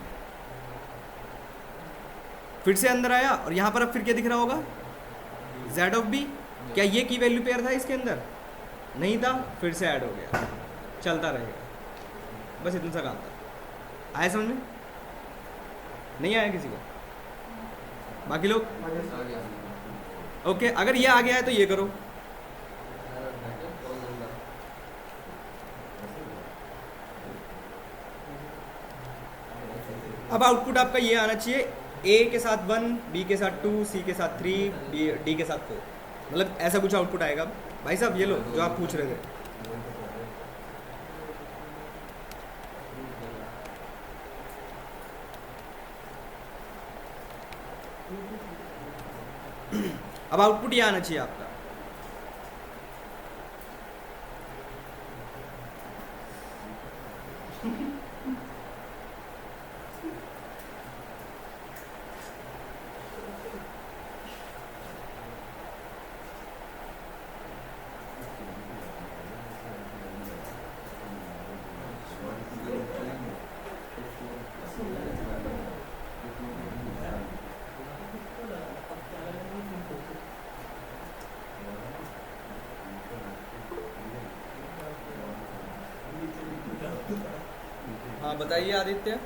फिर से अंदर आया और यहाँ पर अब फिर क्या दिख रहा होगा? Z of B। क्या ये की वैल्यू पेयर था इसके अंदर? नहीं था, फिर से ऐड हो गया, चलता रहेगा। बस इतना सा काम था। आया समझ में? नहीं आया किसी को? बाकी लोग ओके। अगर ये आ गया है तो ये करो। अब आउटपुट आपका ये आना चाहिए, A के साथ 1, B के साथ 2, C के साथ 3, D के साथ 4, मतलब ऐसा कुछ आउटपुट आएगा। भाई साहब ये लो जो आप पूछ रहे थे। अब आउटपुट ये आना चाहिए आपका। हाँ बताइए आदित्य।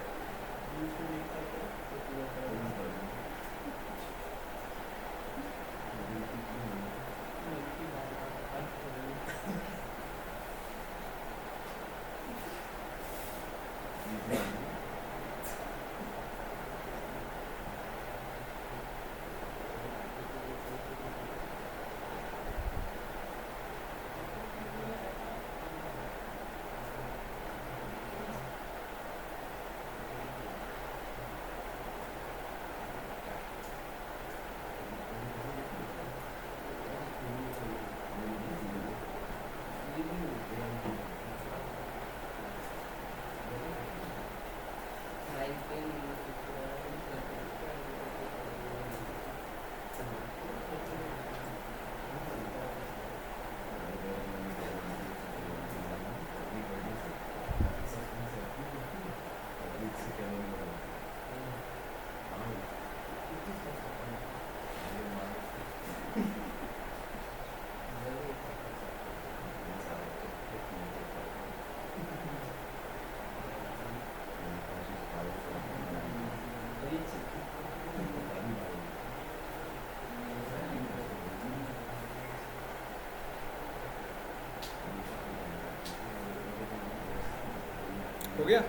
हो गया?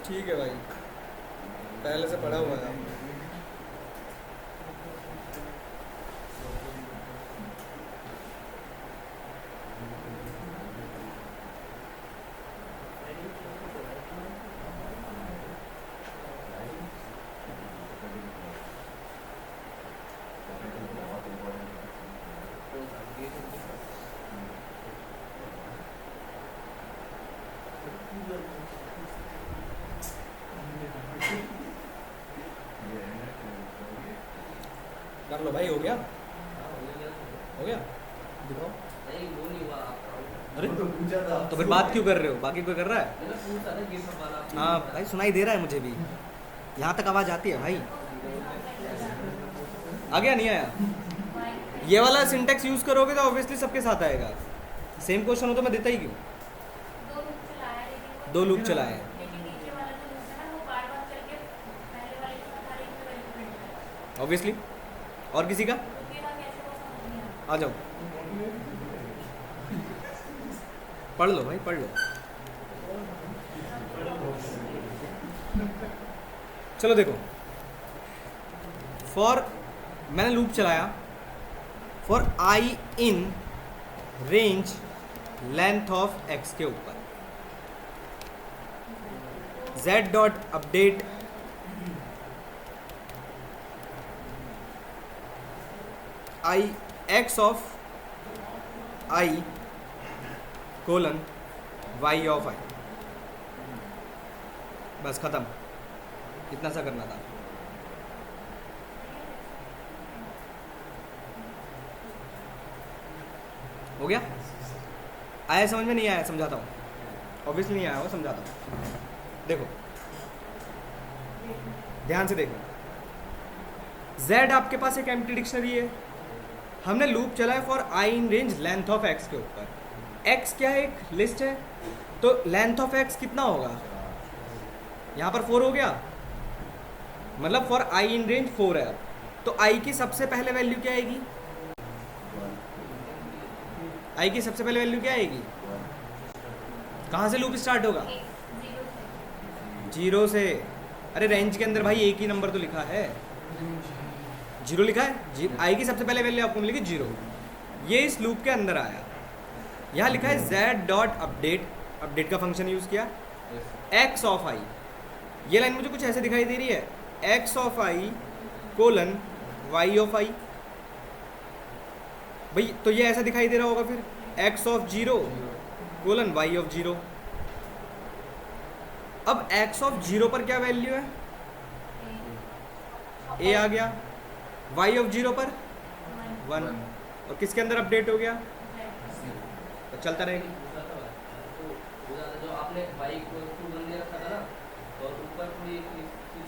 ठीक है भाई, पहले से पढ़ा हुआ है। कर लो भाई, हो गया? हो गया? दिखाओ। नहीं वो नहीं हुआ आपका। अरे तो पूछा था तो फिर बात क्यों कर रहे हो? बाकी कोई कर रहा है? मैंने पूछा था गिफ्ट वाला। हाँ भाई, सुनाई दे रहा है मुझे भी, यहाँ तक आवाज़ आती है भाई। आ गया नहीं आया? ये वाला सिंटेक्स यूज़ करोगे तो ऑब्वियसली सबके साथ आएगा। सेम क्वेश्चन हो तो मैं देता ही क्यों? दो लूप चलाए हैं। ऑब्वियसली। और किसी का? आ जाओ, पढ़ लो भाई, पढ़ लो। चलो देखो, फॉर, मैंने लूप चलाया for I in range length of X के ऊपर, z dot update I X of I colon Y of I. बस खत्म, इतना सा करना था। हो गया? आया समझ में? नहीं आया? समझाता हूँ। ऑब्वियसली नहीं आया हो, समझाता हूँ। देखो ध्यान से देखो, z आपके पास एक एम्प्टी डिक्शनरी है, हमने लूप चलाया for I in range length of x के ऊपर। x क्या है? एक लिस्ट है, तो लेंथ ऑफ x कितना होगा? यहाँ पर 4 हो गया, मतलब फॉर आई इन रेंज 4 है। तो i की सबसे पहले वैल्यू क्या आएगी? आई की सबसे पहले वैल्यू क्या आएगी? कहाँ से लूप स्टार्ट होगा? 0 से। अरे रेंज के अंदर भाई एक ही नंबर तो लिखा है, 0 लिखा है। आई की सबसे पहले वैल्यू आपको मिलेगी 0। ये इस लूप के अंदर आया। यहाँ लिखा है z डॉट अपडेट, अपडेट का फंक्शन यूज़ किया, x ऑफ आई। ये लाइन मुझे कुछ ऐसे दिखाई दे रही है, x of I colon y of I. भाई तो ये ऐसा दिखाई दे रहा होगा फिर, x of 0 colon y of 0। अब x ऑफ 0 पर क्या वैल्यू है? a आ गया, y ऑफ 0 पर 1, और किसके अंदर अपडेट हो गया? तो चलता रहेगा। जो आपने बाइक को 2 1 रखा था ना, और ऊपर पूरी एक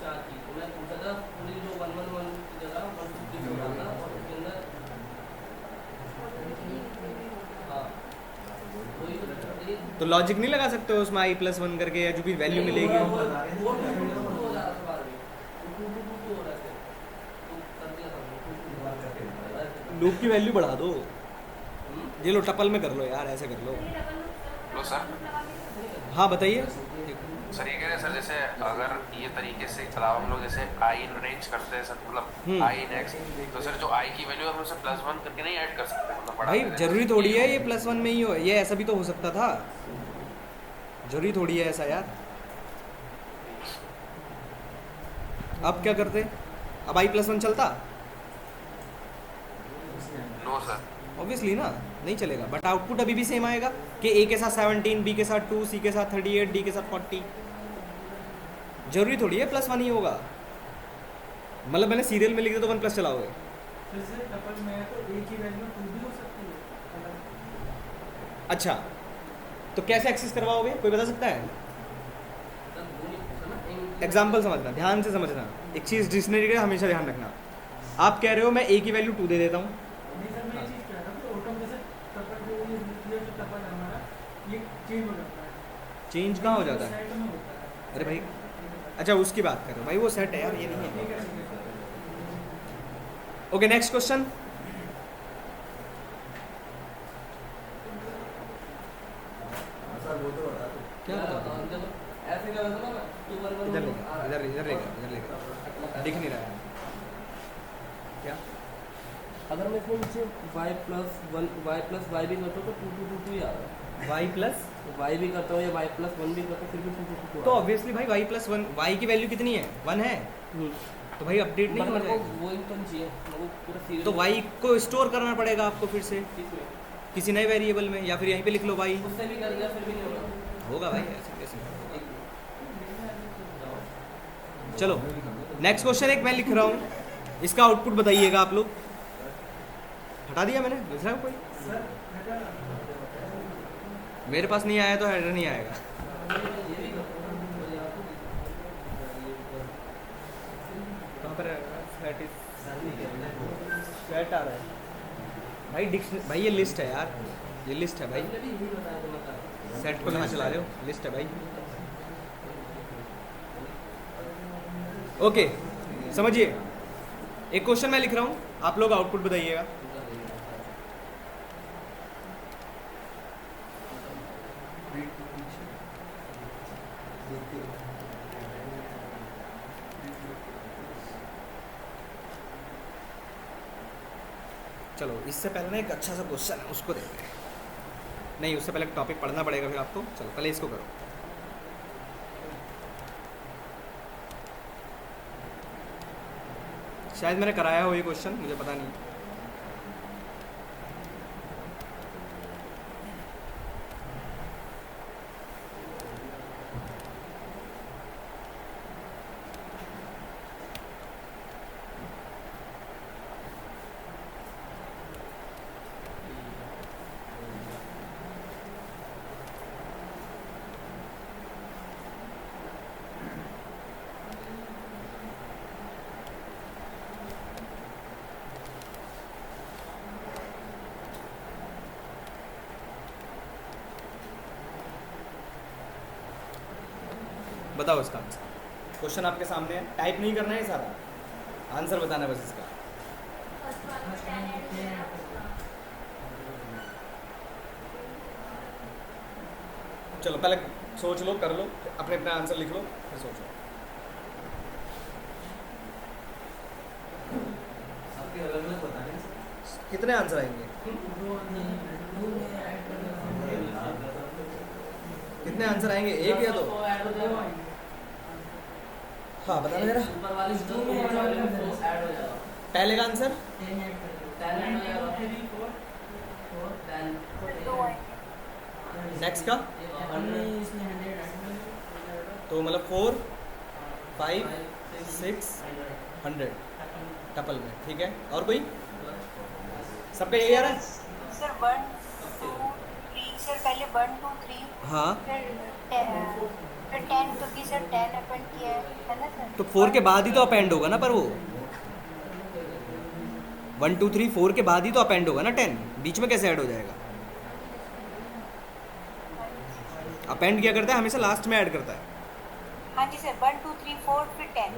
4 की, तो मैं पूछा था पूरी जो 111 की जगह 150 हो रहा था, और उसके अंदर हाँ वही तो बताइए। तो लॉजिक नहीं लगा सकते हो उसमें i+1 करके, या जो भी वैल्यू मिलेगी वो 2 हो जा रहा था बार में, 2 हो रहा था, तो कर दिया था। लूप की वैल्यू बढ़ा दो। ये लो टपल में कर लो यार, ऐसे कर लो। लो सर। हाँ बताइए। सर ये कह रहे हैं सर, जैसे अगर ये तरीके से चलाओ हम लोग, जैसे आई इन रेंज करते हैं सर, मतलब आई इन एक्स, तो सर जो आई की वैल्यू हम उसे +1 करके नहीं ऐड कर सकते, मतलब बढ़ा भाई देते हैं। जरूरी थोड़ी है ये +1 में ही हो, ये ऐसा भी तो हो सकता था, जरूरी थोड़ी है ऐसा यार। अब क्या करते? अब i+1 चलता? No sir. ऑब्वियसली ना, नहीं चलेगा। बट आउटपुट अभी भी सेम आएगा कि a के साथ 17, b के साथ 2, c के साथ 38, d के साथ 40। जरूरी थोड़ी है +1 ही होगा। मतलब मैंने सीरियल में लिख दिया तो 1+ चलाओगे। फिर से टपल में है तो a की वैल्यू 2 भी हो सकती है। अच्छा तो कैसे एक्सेस करवाओगे, कोई बता सकता है? एग्जाम्पल समझना, ध्यान से समझना, एक चीज़ डिक्शनरी का हमेशा ध्यान रखना। आप कह रहे हो मैं a की वैल्यू 2 दे देता हूँ, नहीं सर, मैं ये चीज़ कह रहा था कि ऑटो में से टपल जो ये न्यूक्लियर जो टपल है हमारा, ये चेंज हो जाता है। चेंज कहाँ हो जाता है? सेट में होता है। अरे भाई अच्छा उसकी बात कर रहे हो भाई, वो सेट है यार, ये नहीं है। ठीक है। Okay next question. क्या बता? ऐसे क्या होता है ना, 2 1 1 इधर लेकर इधर इधर लेकर इधर लेकर दिख नहीं रहा है क्या? अगर मैं इसमें नीचे y+1 y+y भी करता हूँ तो 2 2 2 2 ही आ रहा है। y प्लस y भी करता हूँ या y+1 भी करता हूँ, फिर भी 2 2 2 तो ऑब्वियसली भाई y+1, y की वैल्यू कितनी है? 1 है, तो भाई अपडेट नहीं हो जाएगा। वो ही तो नहीं चाहिए, वो पूरा सीरियल। तो y को स्टोर करना पड़ेगा आपको फिर से किसमें? किसी नए वेरिएबल में, या फिर यहीं पे लिख लो y। उससे भी कर दिया फिर भी नहीं होगा। होगा भाई, ऐसे कैसे होगा? चलो नेक्स्ट क्वेश्चन एक मैं लिख रहा हूँ, इसका आउटपुट बताइएगा आप लोग। हटा दिया मैंने, दूसरा कोई मेरे पास नहीं आया तो हेडर नहीं आएगा। कहाँ पर सेट आ रहा है भाई, भाई ये लिस्ट है यार, ये लिस्ट है भाई। सेट को कहाँ चला रहे हो? लिस्ट है भाई। ओके समझिए, एक क्वेश्चन मैं लिख रहा हूँ, आप लोग आउटपुट बताइएगा। चलो इससे पहले ना एक अच्छा सा क्वेश्चन है उसको देखते हैं। नहीं उससे पहले टॉपिक पढ़ना पड़ेगा फिर आपको। चलो पहले इसको करो। शायद मैंने कराया हो ये क्वेश्चन, मुझे पता नहीं। बताओ इसका आंसर। क्वेश्चन आपके सामने है, टाइप नहीं करना है सारा, आंसर बताना है बस इसका। चलो पहले सोच लो, कर लो, अपने अपने आंसर लिख लो, फिर सोचो। आपके अलग अलग बता रहे हैं कितने आंसर आएंगे? कितने आंसर आएंगे, एक या दो? हाँ बता दो जरा। ऊपर वाली जो ऊपर वाले में 4 ऐड हो जाएगा। पहले का आंसर 10 ऐड हो जाएगा। 10 फिर 2 आएंगे। नेक्स्ट का तो मतलब 4 5 6 100 टपल में, ठीक है। और कोई सबका यही आ रहा है? सर 1 2 3 सर पहले 1 2 3 हाँ फिर 10 क्योंकि सर 10 अपेंड किया है ना सर। तो 4 के बाद ही तो अपेंड होगा ना, पर वो 1 2 3 4 के बाद ही तो अपेंड होगा ना 10, बीच में कैसे ऐड हो जाएगा? अपेंड क्या करता है, हमेशा लास्ट में ऐड करता है। हाँ जी सर 1 2 3 4 फिर 10।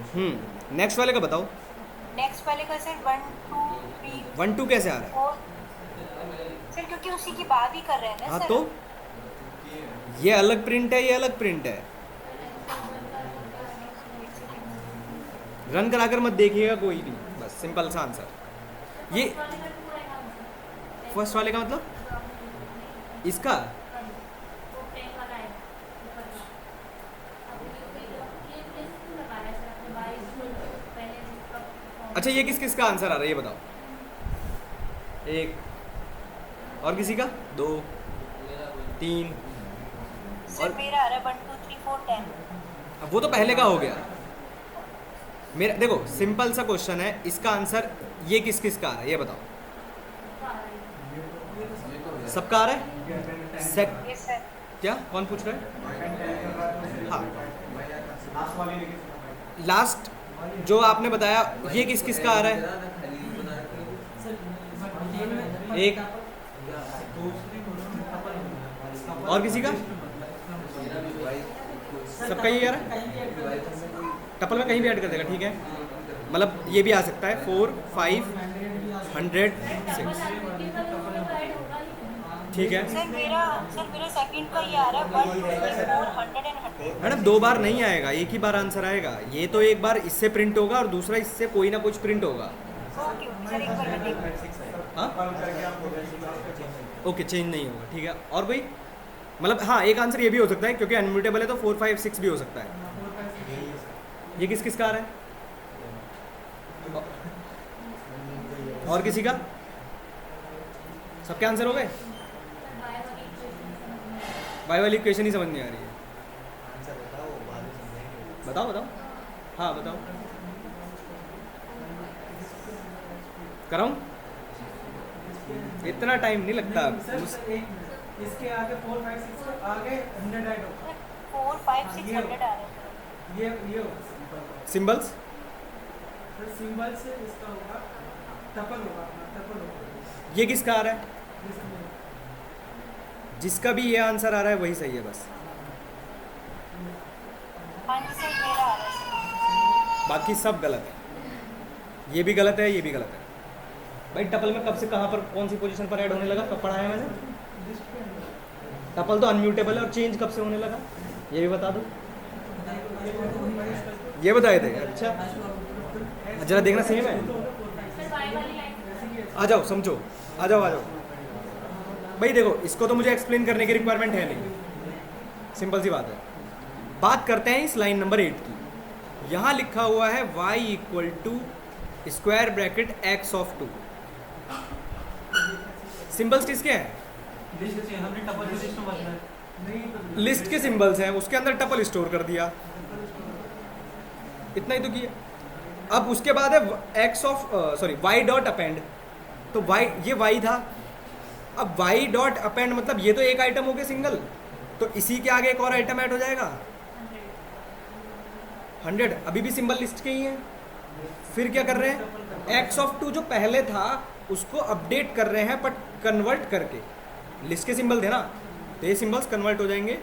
नेक्स्ट वाले का बताओ। नेक्स्ट वाले का सर 1 2 3 1 2 कैसे आ रहा है? 4 सर क्योंकि उसी की बात ही कर रहे हैं ना हाँ सर। तो ये अलग प्रिंट है, ये अलग प्रिंट है। रन कराकर मत देखिएगा कोई भी, बस सिंपल सा आंसर। ये फर्स्ट वाले का मतलब इसका अच्छा, ये किस किस का आंसर आ रहा है ये बताओ। एक और किसी का, 2 3 सर मेरा आ रहा है 1 2 3 4 10। अब वो तो पहले का हो गया। मेरा देखो सिंपल सा क्वेश्चन है, इसका आंसर ये किस किस का आ रहा है ये बताओ। सबका आ रहा है? Yes sir. क्या कौन पूछ रहा है? हाँ लास्ट वाले लेके लास्ट जो आपने बताया ये किस किस का आ रहा है? एक और किसी का? सबका ही आ रहा है? टपल में कहीं भी ऐड कर देगा, ठीक है। मतलब ये भी आ सकता है 4 5 100 6, ठीक है। सर मेरा सेकंड का ये आ रहा है 1 2 3 4 100 एंड 100। मैडम 2 बार नहीं आएगा, एक ही बार आंसर आएगा। ये तो एक बार इससे प्रिंट होगा और दूसरा इससे कोई ना कुछ प्रिंट होगा। ओके सर एक बार मैं देख हाँ ओके, चेंज नहीं होगा, ठीक है। और कोई मतलब हाँ एक आंसर ये भी हो सकता है क्योंकि अनम्यूटेबल है तो 4 5 6 भी हो सकता है। ये किस किस का आ रहा है? और किसी का? सबके आंसर हो गए? वाई वाली इक्वेशन ही समझ नहीं आ रही है। आंसर बताओ, बाद में समझाएंगे। बताओ बताओ, हाँ बताओ, कराऊं? इतना टाइम नहीं लगता। इसके आगे 4 5 6 के आगे 100 ऐड होगा। 4 5 6 100 आ रहा है सर। ये सिंबल्स सिंबल से इसका होगा टपल होगा, अपना टपल होगा। ये किसका आ रहा है? जिसका भी ये आंसर आ रहा है वही सही है बस। हाँ जी सर मेरा आ रहा है सर। बाकी सब गलत है। ये भी गलत है, ये भी गलत है। भाई टपल में कब से कहाँ पर कौन सी पोजीशन पर ऐड होने लगा, कब पढ़ाया मैंने? टपल तो अनम्यूटेबल है और चेंज कब से होने लगा ये भी बता दो। ये बताए थे? अच्छा जरा देखना सेम है। आ जाओ समझो, आ जाओ आ जाओ। भाई देखो इसको तो मुझे एक्सप्लेन करने की रिक्वायरमेंट है नहीं, सिंपल सी बात है। बात करते हैं इस लाइन नंबर 8 की। यहाँ लिखा हुआ है y equal to square bracket x of 2। Symbols किसके हैं? लिस्ट के सिंबल्स हैं, उसके अंदर टपल स्टोर कर दिया, इतना ही तो किया। अब उसके बाद है y डॉट अपेंड। तो y ये y था, अब y डॉट अपेंड मतलब ये तो एक आइटम हो गया सिंगल, तो इसी के आगे एक और आइटम ऐड हो जाएगा 100। अभी भी सिंबल लिस्ट के ही हैं। फिर क्या कर रहे हैं, x ऑफ 2 जो पहले था उसको अपडेट कर रहे हैं बट कन्वर्ट करके। लिस्ट के सिंबल थे ना, तो ये सिंबल्स कन्वर्ट हो जाएंगे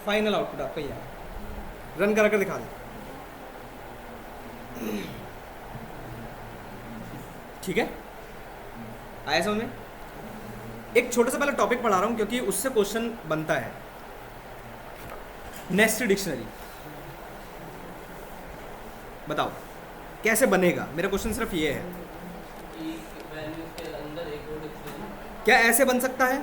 फाइनल आउटपुट आपका ये है। रन करा कर दिखा दो, ठीक है। आया समझ में? एक छोटा सा पहले टॉपिक पढ़ा रहा हूँ क्योंकि उससे क्वेश्चन बनता है। नेस्टेड डिक्शनरी बताओ कैसे बनेगा, मेरा क्वेश्चन सिर्फ ये है। कि वैल्यूज के अंदर एक और डिक्शनरी क्या ऐसे बन सकता है?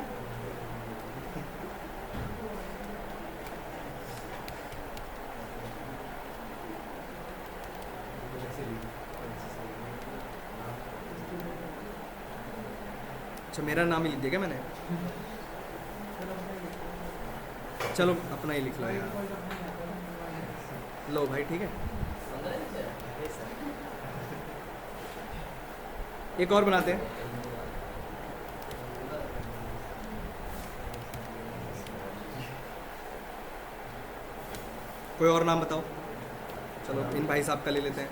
अच्छा मेरा नाम ही लिख दिया क्या मैंने? चलो अपना ही लिख लो यार। लो भाई ठीक है, अंदर है क्या? एक और बनाते हैं। कोई और नाम बताओ। चलो इन भाई साहब का ले लेते हैं।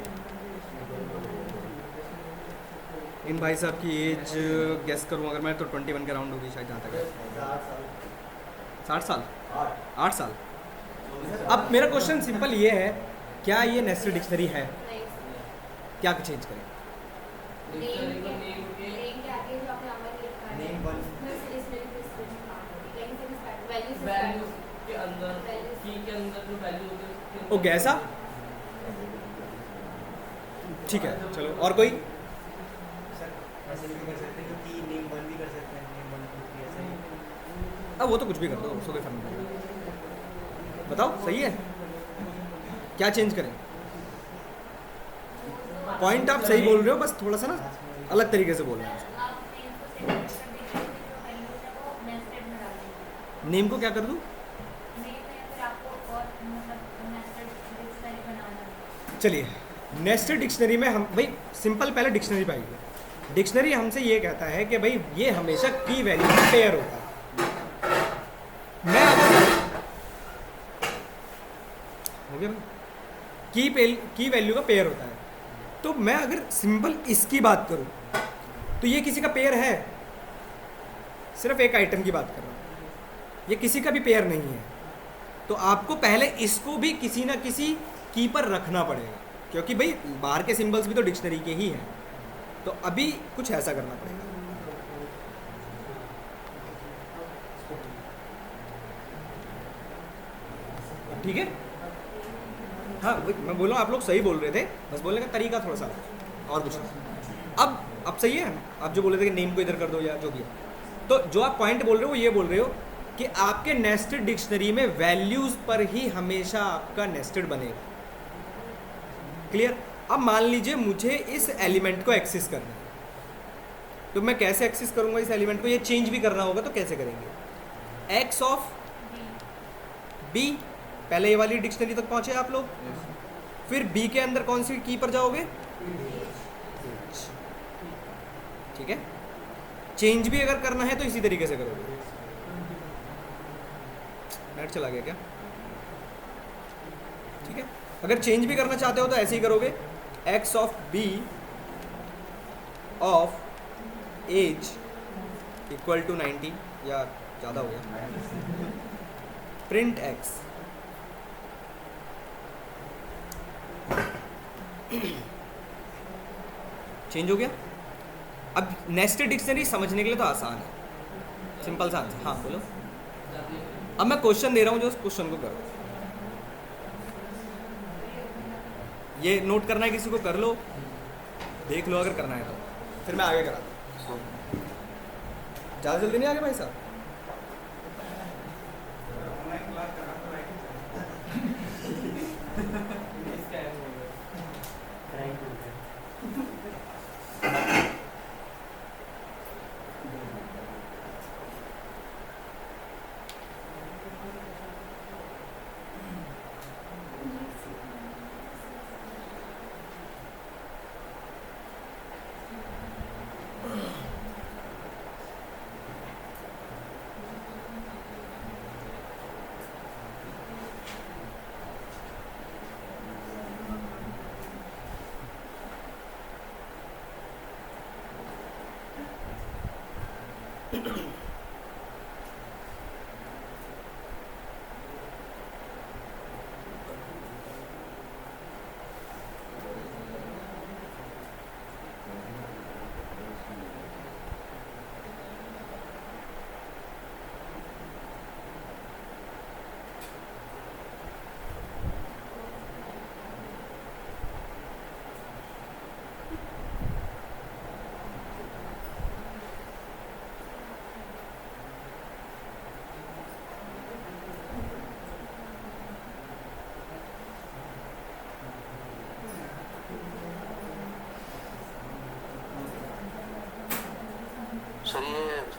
इन भाई साहब की एज गेस करूँ अगर मैं तो 21 के राउंड होगी शायद, जहाँ तक है 60 साल 8 साल। अब मेरा क्वेश्चन सिंपल ये है, क्या ये नेस्टेड डिक्शनरी है? क्या चेंज करें? डिक्शनरी को नेम के नेम वन वैल्यूज के अंदर की के अंदर जो वैल्यू होती है उसके अंदर- ओके ऐसा ठीक है। चलो और कोई? ऐसे भी कर सकते हैं कि नेम वन भी कर सकते हैं, नेम वन टू थ्री ऐसे ही। अब वो तो कुछ भी कर दो, उसको कोई फर्क नहीं पड़ेगा। बताओ सही है, क्या चेंज करें? पॉइंट आप सही बोल रहे हो, बस थोड़ा सा ना अलग तरीके से बोल रहे हैं। नेम को क्या कर दूँ? चलिए नेस्टेड डिक्शनरी में हम भाई सिंपल पहले डिक्शनरी पाइए। डिक्शनरी हमसे ये कहता है कि भाई ये हमेशा की वैल्यू का पेयर होता है। मैं अगर हो गया भाई, की वैल्यू का पेयर होता है, तो मैं अगर सिंपल इसकी बात करूं तो ये किसी का पेयर है? सिर्फ एक आइटम की बात कर रहा हूं, ये किसी का भी पेयर नहीं है। तो आपको पहले इसको भी किसी ना किसी की पर रखना पड़ेगा, क्योंकि भाई बाहर के सिंबल्स भी तो डिक्शनरी के ही हैं। तो अभी कुछ ऐसा करना पड़ेगा। ठीक है, हाँ मैं बोल रहा हूँ, आप लोग सही बोल रहे थे, बस बोलने का तरीका थोड़ा सा और कुछ नहीं। अब सही है, आप जो बोल रहे थे कि नेम को इधर कर दो या जो भी है, तो जो आप पॉइंट बोल रहे हो ये बोल रहे हो कि आपके नेस्टेड डिक्शनरी में वैल्यूज पर ही हमेशा आपका नेस्टेड बनेगा। क्लियर? अब मान लीजिए मुझे इस एलिमेंट को एक्सेस करना है, तो मैं कैसे एक्सेस करूंगा इस एलिमेंट को? ये चेंज भी करना होगा, तो कैसे करेंगे? एक्स ऑफ बी, पहले ये वाली डिक्शनरी तक पहुंचे आप लोग, फिर बी के अंदर कौन सी की पर जाओगे? ठीक है, चेंज भी अगर करना है तो इसी तरीके से करोगे। नेट चला गया क्या? ठीक है, अगर चेंज भी करना चाहते हो तो ऐसे ही करोगे, X of B of age equal to 90, या ज़्यादा हो गया, प्रिंट एक्स। चेंज हो गया। अब नेस्टेड डिक्शनरी समझने के लिए तो आसान है, सिंपल सा आंसर। हाँ बोलो। अब मैं क्वेश्चन दे रहा हूँ, जो उस क्वेश्चन को करो। ये नोट करना है किसी को, कर लो, देख लो अगर करना है तो, फिर मैं आगे करा दूँ। ज़्यादा जल्दी नहीं आगे भाई साहब?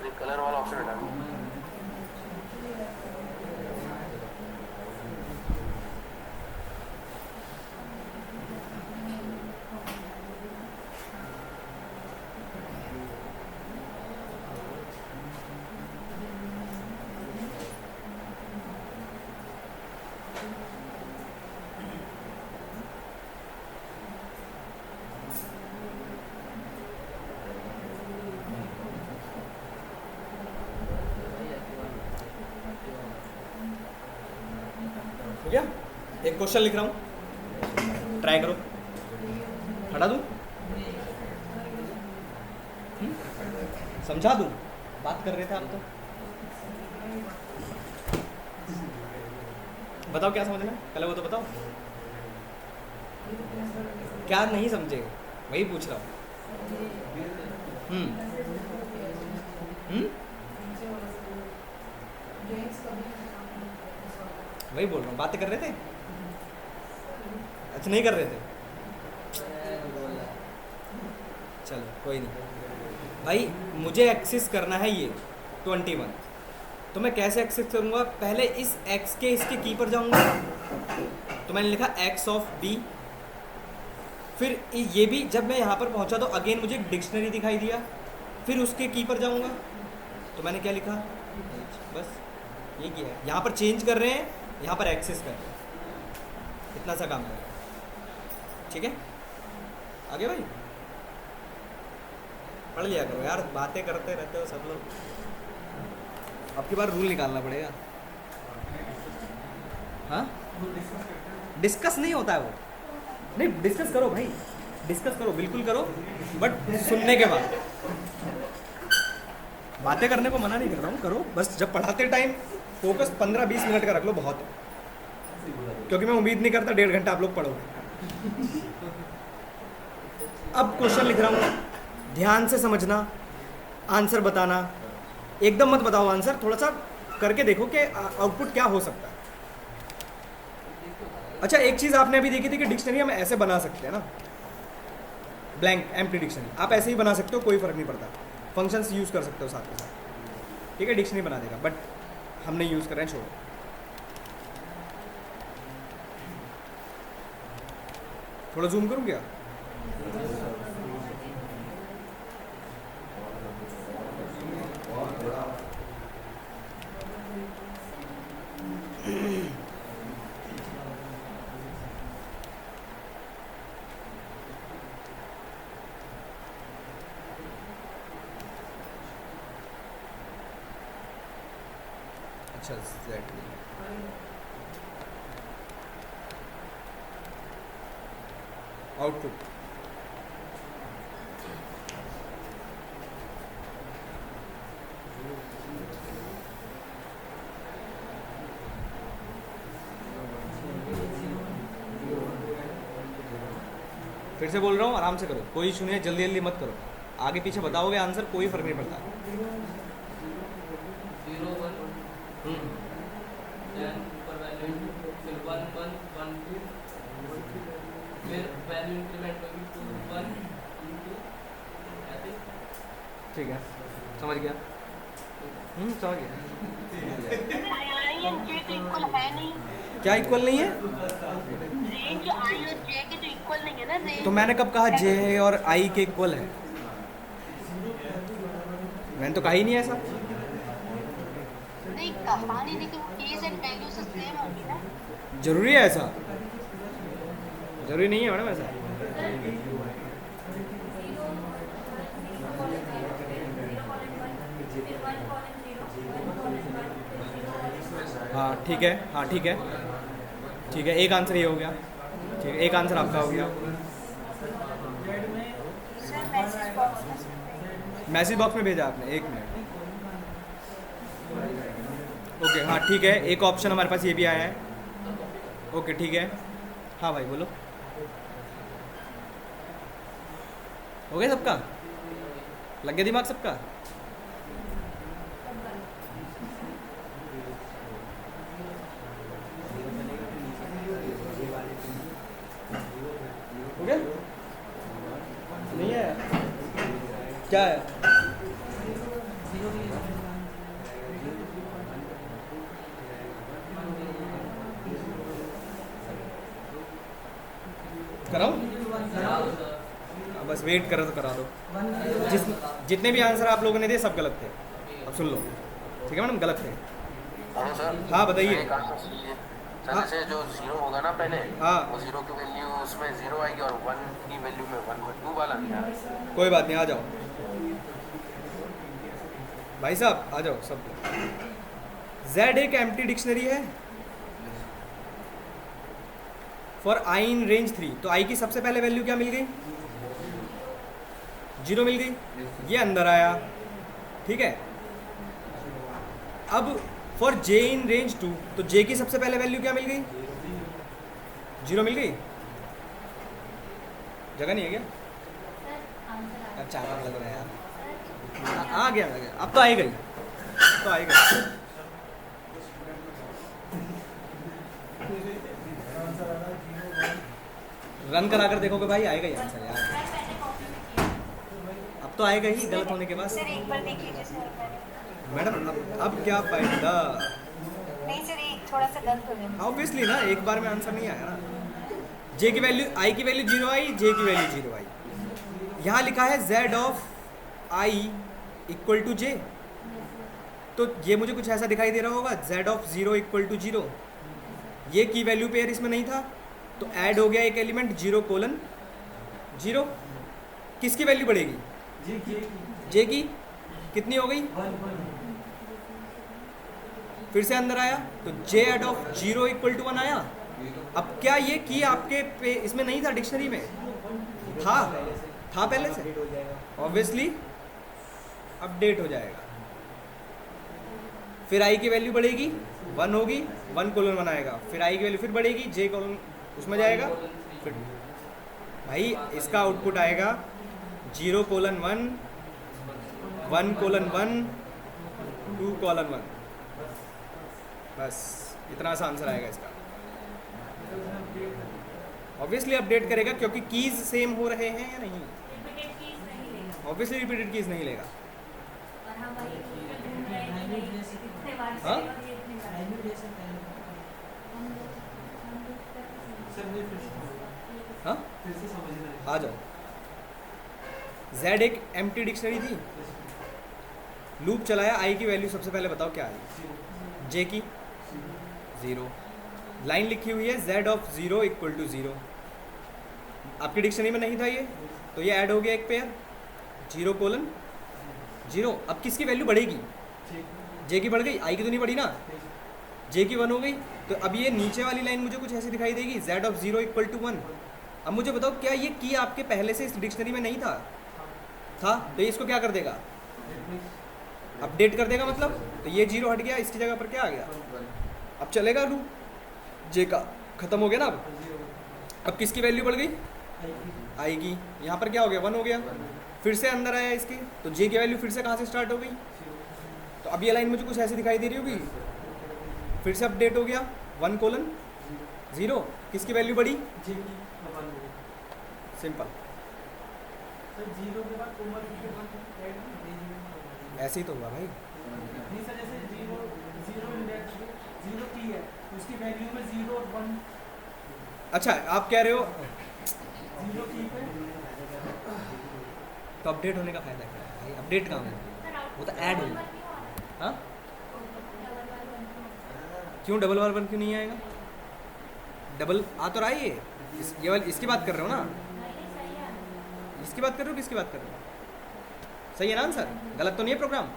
नहीं कलर वाला ऑप्शन हटा दो। हो गया? एक क्वेश्चन लिख रहा हूँ, ट्राई करो। हटा दूँ? समझा दूँ? बात कर रहे थे आप तो। बताओ क्या समझना है, पहले वो तो बताओ। क्या नहीं समझे, वही पूछ रहा हूँ। वही बोल रहा हूँ, बातें कर रहे थे। अच्छा नहीं कर रहे थे, चलो कोई नहीं भाई। मुझे एक्सेस करना है ये 21, तो मैं कैसे एक्सेस करूँगा? पहले इस x के इसके की पर जाऊँगा, तो मैंने लिखा x ऑफ b। फिर ये भी जब मैं यहाँ पर पहुँचा तो अगेन मुझे डिक्शनरी दिखाई दिया, फिर उसके की पर जाऊँगा, तो मैंने क्या लिखा? बस ये किया है। यहाँ पर चेंज कर रहे हैं, यहाँ पर एक्सेस कर रहे हैं, इतना सा काम है। ठीक है, आगे भाई पढ़ लिया करो यार, बातें करते रहते हो सब लोग। अब की बार रूल निकालना पड़ेगा। हाँ, डिस्कस नहीं होता है वो। नहीं, डिस्कस करो भाई, डिस्कस करो, बिल्कुल करो, बट सुनने के बाद। बातें करने को मना नहीं कर रहा हूँ, करो, बस जब पढ़ाते टाइम फोकस 15-20 मिनट का रख लो, बहुत है। क्योंकि मैं उम्मीद नहीं करता 1.5 घंटा आप लोग पढ़ोगे। अब क्वेश्चन लिख रहा हूँ, ध्यान से समझना, आंसर बताना। एकदम मत बताओ आंसर, थोड़ा सा करके देखो कि आउटपुट क्या हो सकता है। अच्छा, एक चीज़ आपने अभी देखी थी कि डिक्शनरी हम ऐसे बना सकते हैं ना, ब्लैंक एम्प्टी डिक्शनरी। आप ऐसे ही बना सकते हो, कोई फ़र्क नहीं पड़ता। फंक्शंस यूज़ कर सकते हो साथ के साथ, ठीक है? डिक्शनरी बना देगा, बट हम नहीं यूज़ कर रहे हैं, छोड़ो। थोड़ा जूम करूँ क्या? अच्छा, आउटपुट फिर से बोल रहा हूँ, आराम से करो, कोई इशू नहीं है, जल्दी जल्दी मत करो। आगे पीछे बताओगे आंसर, कोई फर्क नहीं पड़ता। 0 1 then ऊपर वैल्यू फिर 1 1 1 2 फिर वैल्यू इंक्रीमेंट होगी 2 1 2 ऐसे। ठीक है, समझ गया। समझ गया। आई एंड जे तो इक्वल है नहीं, क्या इक्वल नहीं है? रेंज आई और जे के तो इक्वल नहीं है ना। रेंज तो मैंने कब कहा जे और आई के इक्वल है? मैंने तो कहा ही नहीं ऐसा। नहीं कहानी, लेकिन केस एंड वैल्यू से सेम होगी ना। जरूरी है ऐसा? जरूरी नहीं है मैडम ऐसा। हाँ ठीक है, हाँ ठीक है, ठीक है, एक आंसर ये हो गया। ठीक है, एक आंसर आपका हो गया। सर मैसेज बॉक्स में मैसेज बॉक्स में भेजा आपने, 1 मिनट। ओके, हाँ ठीक है, एक ऑप्शन हमारे पास ये भी आया है। ओके ठीक है, हाँ भाई बोलो। हो गया सबका? लग गया दिमाग सबका? हो गया? नहीं है? क्या है? कराऊं? बस वेट करो तो करा दो। जितने भी आंसर आप लोगों ने दिए सब गलत थे। अब सुन लो, ठीक है मैडम, गलत थे। Hello sir. हाँ बताइए। एक आंसर सुनिए सर, हाँ। जैसे जो जीरो होगा ना पहले, हाँ। वो जीरो की वैल्यू उसमें जीरो आएगी और वन की वैल्यू में वन, टू वाला नहीं आ रहा है। कोई बात नहीं, आ जाओ भाई साहब, आ जाओ सब। Z एक एम्प्टी डिक्शनरी है फॉर I इन रेंज 3। तो I की सबसे पहले वैल्यू क्या मिल गई? 0 मिल गई, ये अंदर आया, ठीक है। अब फॉर J इन रेंज 2, तो J की सबसे पहले वैल्यू क्या मिल गई? 0 मिल गई। जगह नहीं है क्या? अच्छा लग रहा है यार। आ गया, अब तो आएगा ही, तो आएगा। रन करा कर देखोगे भाई, आएगा ही आंसर यार। अब तो आएगा ही, गलत होने के बाद। सर एक बार देख लीजिए सर, मैंने मैडम अब क्या फायदा? नहीं सर, एक थोड़ा सा गलत हो गया। ऑब्वियसली ना, एक बार में आंसर नहीं आया ना। जे की वैल्यू, आई की वैल्यू 0 आई, जे की वैल्यू 0 आई। यहाँ लिखा है z of I equal to J, तो ये मुझे कुछ ऐसा दिखाई दे रहा होगा, z ऑफ 0 इक्वल टू 0। ये की वैल्यू पेयर इसमें नहीं था, तो ऐड हो गया एक एलिमेंट 0:0। किसकी वैल्यू बढ़ेगी? जे की। कितनी हो गई? फिर से अंदर आया, तो जे एड ऑफ 0 इक्वल टू 1 आया। अब क्या ये की आपके इसमें नहीं था, डिक्शनरी में था पहले से, ऑब्वियसली अपडेट हो जाएगा। फिर आई की वैल्यू बढ़ेगी, 1 होगी, 1:1 आएगा। फिर आई की वैल्यू फिर बढ़ेगी, जे कोलन उसमें जाएगा। फिर भाई इसका आउटपुट आएगा 0:1, 1:1, 2:1। बस इतना सा आंसर आएगा इसका। ऑब्वियसली अपडेट करेगा, क्योंकि कीज सेम हो रहे हैं या नहीं। ऑब्वियसली रिपीटेड कीज नहीं लेगा। हाँ? हाँ? आ जाओ। Z एक एम्प्टी डिक्शनरी थी, लूप चलाया, आई की वैल्यू सबसे पहले बताओ क्या आई? जे की 0। लाइन लिखी हुई है z ऑफ 0 इक्वल टू 0। आपकी डिक्शनरी में नहीं था ये, तो ये ऐड हो गया एक पेयर 0:0। अब किसकी वैल्यू बढ़ेगी? जे की बढ़ गई, आई की तो नहीं बढ़ी ना। जे की 1 हो गई, तो अब ये नीचे वाली लाइन मुझे कुछ ऐसी दिखाई देगी, z ऑफ 0 इक्वल टू 1। अब मुझे बताओ, क्या ये की आपके पहले से इस डिक्शनरी में नहीं था? तो ये इसको क्या कर देगा? अपडेट कर देगा मतलब। तो ये 0 हट गया, इसकी जगह पर क्या आ गया? अब चलेगा लूप, जे का खत्म हो गया ना। अब किसकी वैल्यू बढ़ गई? आई की। यहाँ पर क्या हो गया? 1 हो गया। फिर से अंदर आया इसके, तो जे की वैल्यू फिर से कहाँ से स्टार्ट हो गई? तो अब ये लाइन मुझे कुछ ऐसी दिखाई दे रही होगी, फिर से अपडेट हो गया 1:0। किसकी वैल्यू बढ़ी? सिंपल। ऐसे ही तो हुआ भाई। अच्छा आप कह रहे हो तो अपडेट होने का फायदा क्या है भाई? अपडेट कहाँ है? वो तो ऐड होगा। हाँ क्यों डबल वाला क्यों नहीं आएगा? डबल आ तो रहा है ये। ये वाली इसकी बात कर रहे हो ना? इसकी बात कर रहे हो, किसकी बात कर रहे हो? सही है ना आंसर? गलत तो नहीं है प्रोग्राम?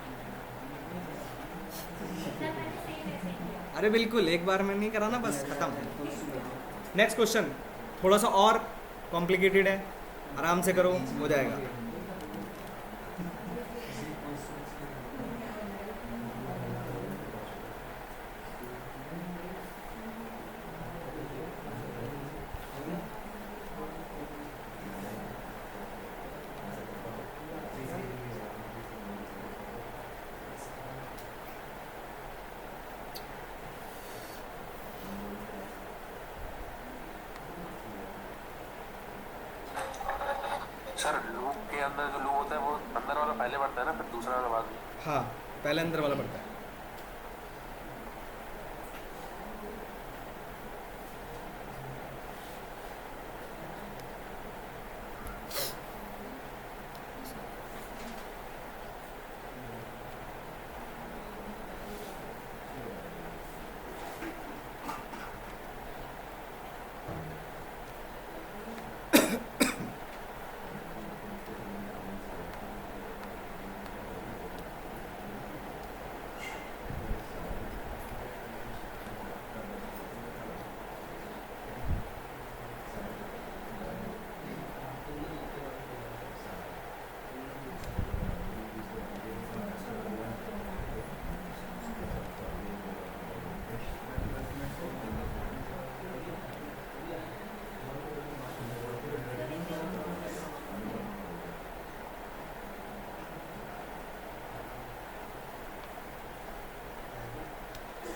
अरे बिल्कुल, एक बार में नहीं कराना, बस खत्म। नेक्स्ट क्वेश्चन थोड़ा सा और कॉम्प्लिकेटेड है, आराम से करो, हो जाएगा। सर लूप के अंदर जो लूप होता है वो अंदर वाला पहले बढ़ता है ना, फिर दूसरा वाला बाद में। हाँ पहले अंदर वाला पड़ता है।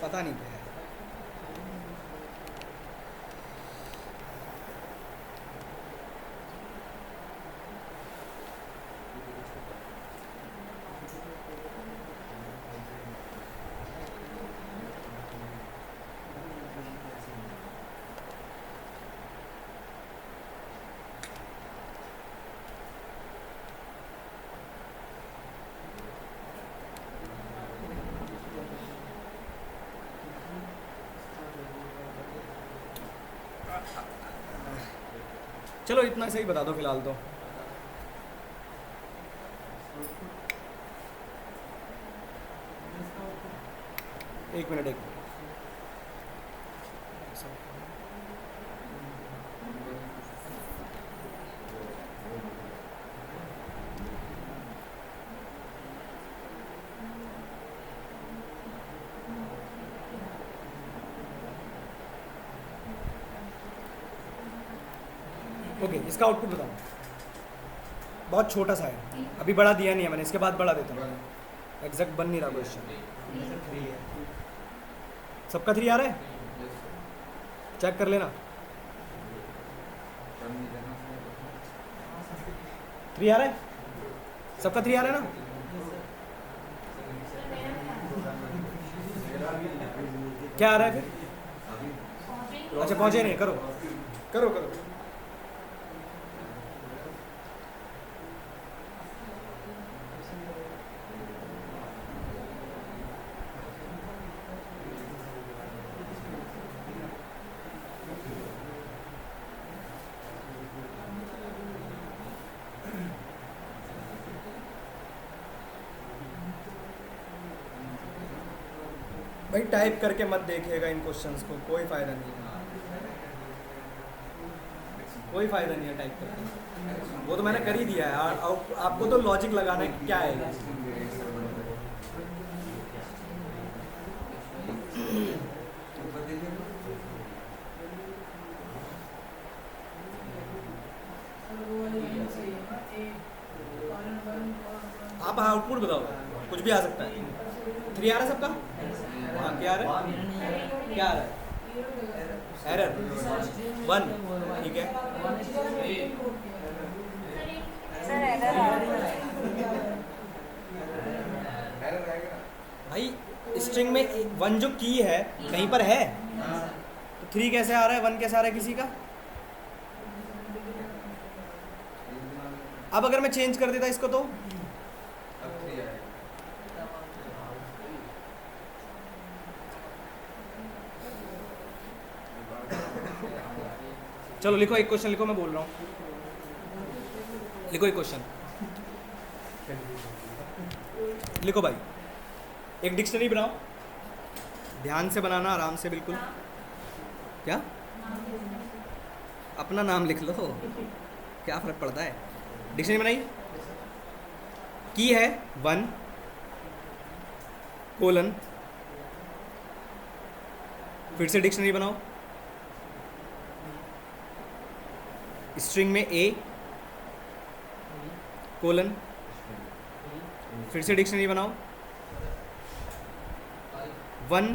पता नहीं क्या है। चलो इतना सही बता दो फिलहाल तो। एक मिनट एक मिनट। ओके, इसका आउटपुट बताओ। बहुत छोटा सा है, अभी बड़ा दिया नहीं है मैंने, इसके बाद बड़ा देता हूँ। एग्जैक्ट बन नहीं रहा क्वेश्चन। सबका 3 आ रहा है, चेक कर लेना। 3 आ रहा है, सबका 3 आ रहा है ना? क्या आ रहा है फिर? अच्छा पहुंचे नहीं, करो करो करो। भाई टाइप करके मत देखिएगा इन क्वेश्चंस को, कोई फ़ायदा नहीं है, कोई फ़ायदा नहीं है टाइप करके। वो तो मैंने कर ही दिया है, आपको तो लॉजिक लगाना है कि क्या है। आप आउटपुट बताओ, कुछ भी आ सकता है। 3 आ रहा है सबका? हाँ, क्या आ रहा है? क्या आ रहा है? एरर 1, ठीक है। सर एरर भाई स्ट्रिंग में 1 जो की है कहीं पर है, तो 3 कैसे आ रहा है, 1 कैसे आ रहा है किसी का? अब अगर मैं चेंज कर देता इसको तो चलो लिखो, एक क्वेश्चन लिखो, मैं बोल रहा हूँ, लिखो एक क्वेश्चन लिखो भाई। एक डिक्शनरी बनाओ, ध्यान से बनाना, आराम से बिल्कुल। क्या? अपना नाम लिख लो, क्या फर्क पड़ता है। डिक्शनरी बनाई, की है 1 कोलन, फिर से डिक्शनरी बनाओ, स्ट्रिंग में ए कोलन, फिर से डिक्शनरी बनाओ, 1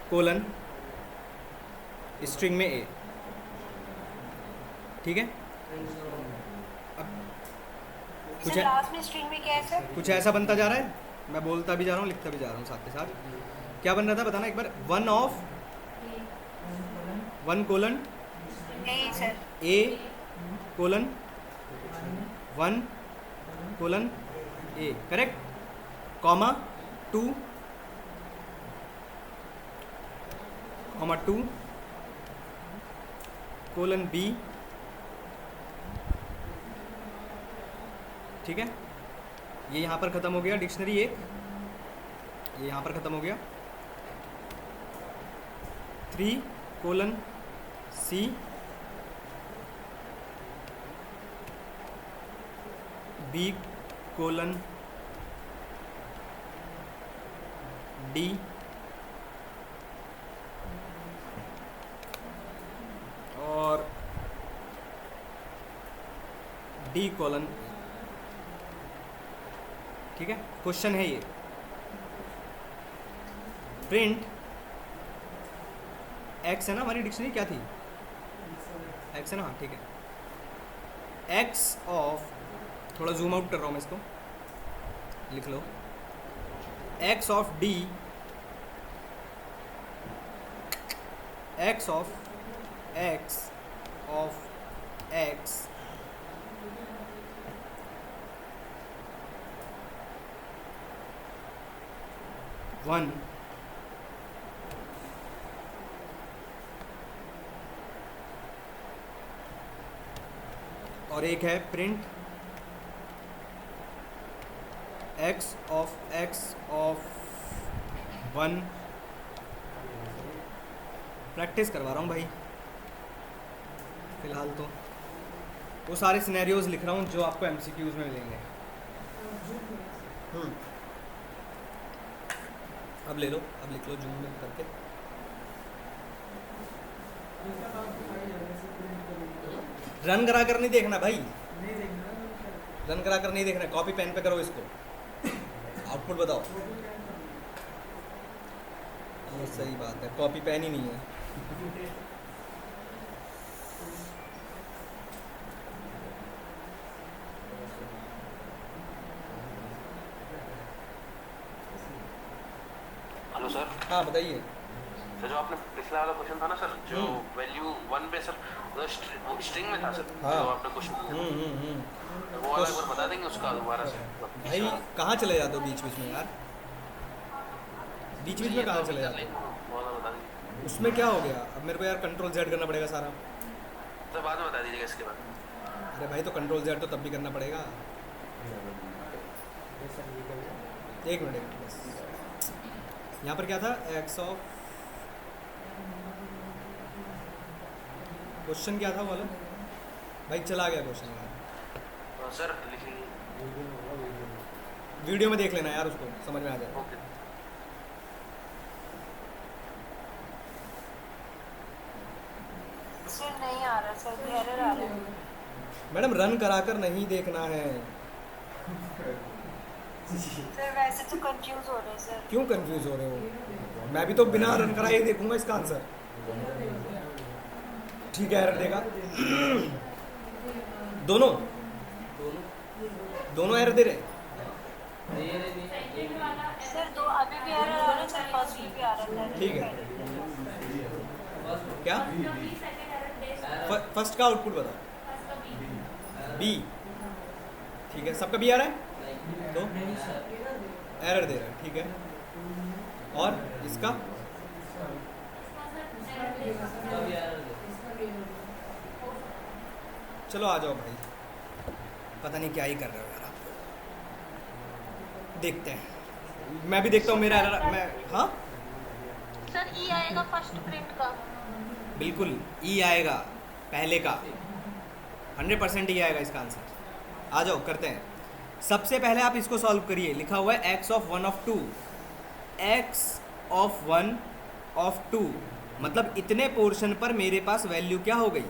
कोलन स्ट्रिंग में ए, ठीक है। अब कुछ लास्ट में स्ट्रिंग में क्या है सर? कुछ ऐसा बनता जा रहा है, मैं बोलता भी जा रहा हूँ, लिखता भी जा रहा हूँ साथ के साथ। क्या बन रहा था बताना एक बार। 1 of 1 colon A sir. A colon 1 colon A, correct, comma 2 colon B, ठीक है। ये यहाँ पर ख़त्म हो गया डिक्शनरी एक, ये यहाँ पर ख़त्म हो गया। 3 कोलन सी, बी कोलन डी, और डी कोलन, ठीक है। क्वेश्चन है ये, प्रिंट एक्स है ना हमारी डिक्शनरी, क्या थी एक्स है ना, हाँ ठीक है। एक्स ऑफ, थोड़ा जूम आउट कर रहा हूँ मैं इसको, लिख लो। X of D, X of X of X one और एक है प्रिंट एक्स ऑफ 1। प्रैक्टिस करवा रहा हूँ भाई फ़िलहाल, तो वो सारे सिनेरियोज लिख रहा हूँ जो आपको एमसीक्यूज़ में मिलेंगे। अब ले लो, अब लिख लो जूम में करके। रन करा कर नहीं देखना भाई, रन करा कर नहीं देखना, कॉपी पेन पे करो इसको, आउटपुट बताओ। वो सही बात है, कॉपी पेन ही नहीं है। Hello sir. हाँ बताइए। सर जो आपने पिछला वाला क्वेश्चन था ना सर, जो वैल्यू 1 पे सर वो स्ट्रिंग में था सर, हाँ। जो आपने क्वेश्चन वो वाला एक बार बता देंगे उसका दोबारा से। भाई कहाँ चले जाते हो बीच बीच में यार, बीच बीच में कहाँ चले जाते हो? वो वाला बता दीजिए। उसमें क्या हो गया? अब मेरे को यार कंट्रोल Z करना पड़ेगा सारा। सर बाद में बता दीजिएगा इसके बाद। अरे भाई तो कंट्रोल Z तो तब भी करना पड़ेगा। एक मिनट बस, यहाँ पर क्या था? एक्स ऑफ, क्वेश्चन क्या था वाला भाई? चला गया क्वेश्चन यार। सर लिखिए, वीडियो में देख लेना यार, उसको समझ में आ जाएगा। ओके। सर नहीं आ रहा सर, एरर आ रहा है। मैडम रन कराकर नहीं देखना है। सर वैसे तो कंफ्यूज हो रहे हैं सर। क्यों कंफ्यूज हो रहे हो? मैं भी तो बिना रन कराए देखूंगा इसका आंसर। ठीक है, एरर देगा। दोनों एरर दे रहे। सर दो अभी भी एरर आ रहा है सर, फर्स्ट भी आ रहा था। ठीक है, क्या फर्स्ट का आउटपुट बताओ? बी। ठीक है, सबका बी आ रहा है तो एरर दे रहा है। ठीक है, और इसका चलो आ जाओ भाई, पता नहीं क्या ही कर रहे हो यार आप। देखते हैं, मैं भी देखता हूँ मेरा एरर। मैं हाँ सर ई आएगा फर्स्ट प्रिंट का। बिल्कुल ई आएगा, पहले का 100% ई आएगा इसका आंसर। आ जाओ करते हैं। सबसे पहले आप इसको सॉल्व करिए। लिखा हुआ है X of 1 of 2, x of 1 of 2 मतलब इतने पोर्शन पर मेरे पास वैल्यू क्या हो गई।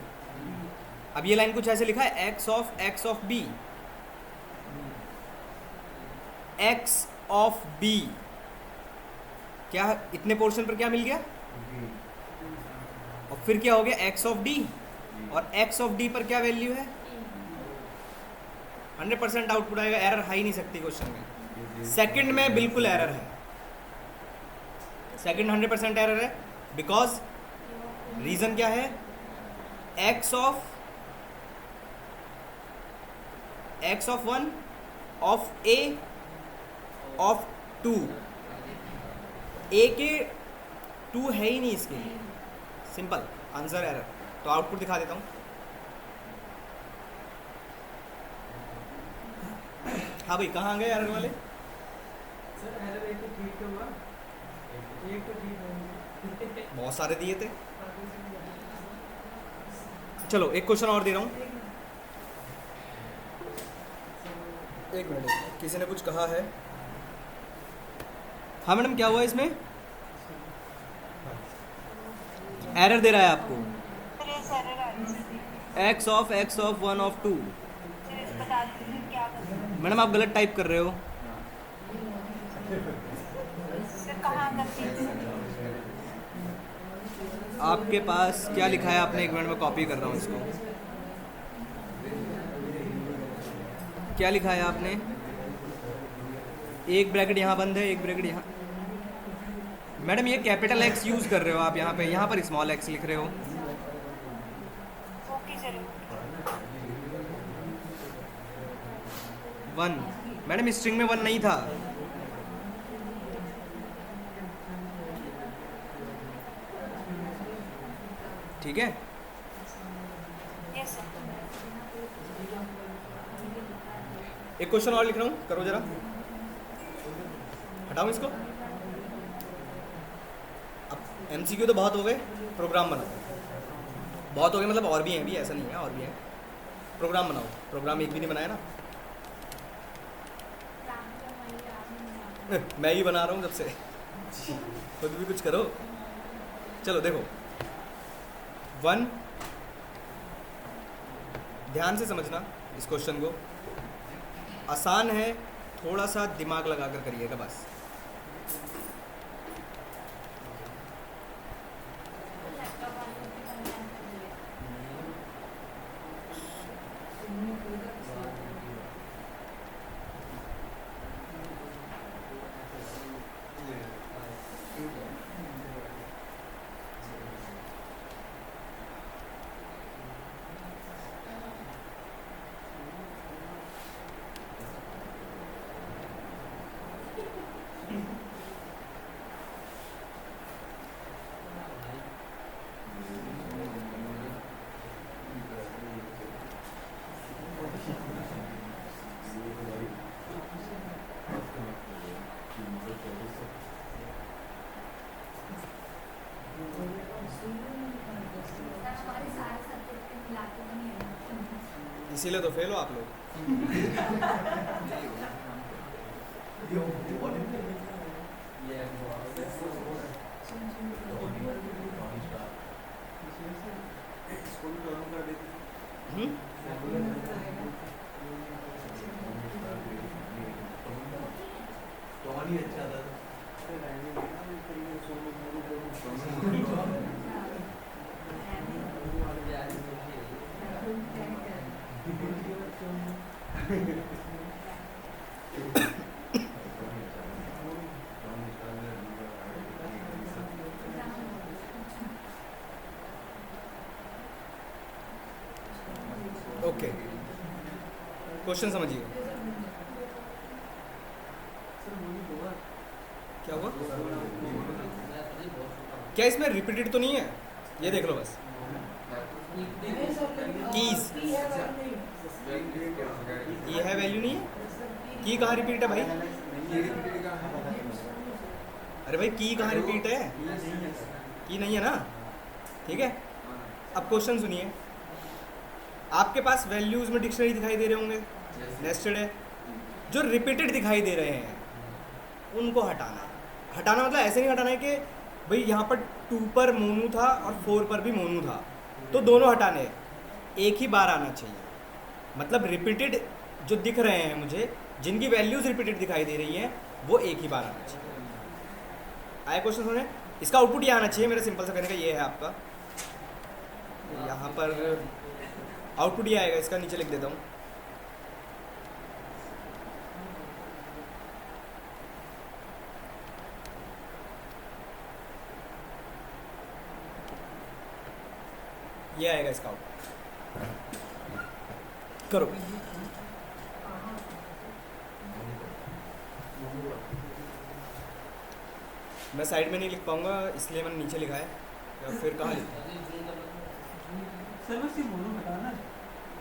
अब ये लाइन कुछ ऐसे लिखा है, X of B, X of B क्या इतने पोर्शन पर क्या मिल गया, और फिर क्या हो गया एक्स ऑफ डी, और एक्स ऑफ डी पर क्या वैल्यू है 100% आउटपुट आएगा। एरर आ ही नहीं सकती क्वेश्चन में। सेकंड में बिल्कुल एरर है, सेकंड 100% एरर है। बिकॉज रीजन क्या है, x of 1 of a of 2, a के 2 है ही नहीं इसके लिए, सिंपल आंसर एरर। तो आउटपुट दिखा देता हूँ। हाँ भाई, कहाँ गए एरर वाले? सर एरर एक तो ठीक तो हुआ, एक तो ठीक है। बहुत सारे दिए थे। चलो एक क्वेश्चन और दे रहा हूँ, एक मिनट, किसी ने कुछ कहा है। हाँ मैडम, क्या हुआ इसमें? एरर दे रहा है आपको, सर ये एरर आ रही है, x ऑफ 1 ऑफ 2। सर इस बता दीजिए क्या करें। मैडम आप गलत टाइप कर रहे हो। सर कहाँ करते हैं? आपके पास क्या लिखा है आपने? एक मिनट में कॉपी कर रहा हूँ इसको। क्या लिखा है आपने? एक ब्रैकेट यहाँ बंद है, एक ब्रैकेट यहाँ। मैडम ये कैपिटल X यूज़ कर रहे हो आप यहाँ पे, यहाँ पर स्मॉल x लिख रहे हो। Okay sir. 1, मैडम स्ट्रिंग में 1 नहीं था। ठीक है, यस सर। एक क्वेश्चन और लिख रहा हूँ, करो जरा। हटाऊँ इसको। अब MCQ तो बहुत हो गए, प्रोग्राम बनाओ। बहुत हो गए मतलब और भी हैं, भी ऐसा नहीं है, और भी हैं। प्रोग्राम बनाओ। प्रोग्राम एक भी नहीं बनाया ना। मैं ही बना रहा हूँ जब से। खुद भी कुछ करो। चलो देखो, 1, ध्यान से समझना इस क्वेश्चन को, आसान है, थोड़ा सा दिमाग लगा कर करिएगा बस। इसीलिए तो फेल हो आप लोग। हम्म? ओके, क्वेश्चन समझिए। क्या हुआ? क्या इसमें रिपीटेड तो नहीं है? ये देख लो बस। कीज, ये है वैल्यू नहीं है। की कहाँ रिपीट है भाई? अरे भाई की कहाँ रिपीट है? की नहीं है ना, ठीक है। अब क्वेश्चन सुनिए, आपके पास वैल्यूज में डिक्शनरी दिखाई दे रहे होंगे, नेस्टेड है। जो रिपीटेड दिखाई दे रहे हैं उनको हटाना है। हटाना मतलब ऐसे नहीं हटाना है कि भाई यहाँ पर 2 पर मोनू था और 4 पर भी मोनू था, तो दोनों हटाने हैं, एक ही बार आना चाहिए। मतलब रिपीटेड जो दिख रहे हैं मुझे, जिनकी वैल्यूज रिपीटेड दिखाई दे रही हैं, वो एक ही बार आना चाहिए। आया क्वेश्चन सुने? इसका आउटपुट ये आना चाहिए। मेरा सिंपल सा कहने का ये है आपका, यहाँ पर आउटपुट ये आएगा। इसका नीचे लिख देता हूँ। ये आएगा इसका आउट। करो। मैं साइड में नहीं लिख पाऊंगा इसलिए मैंने नीचे लिखा है, या फिर कहाँ लिखा? सर बस ये बोलो बताना।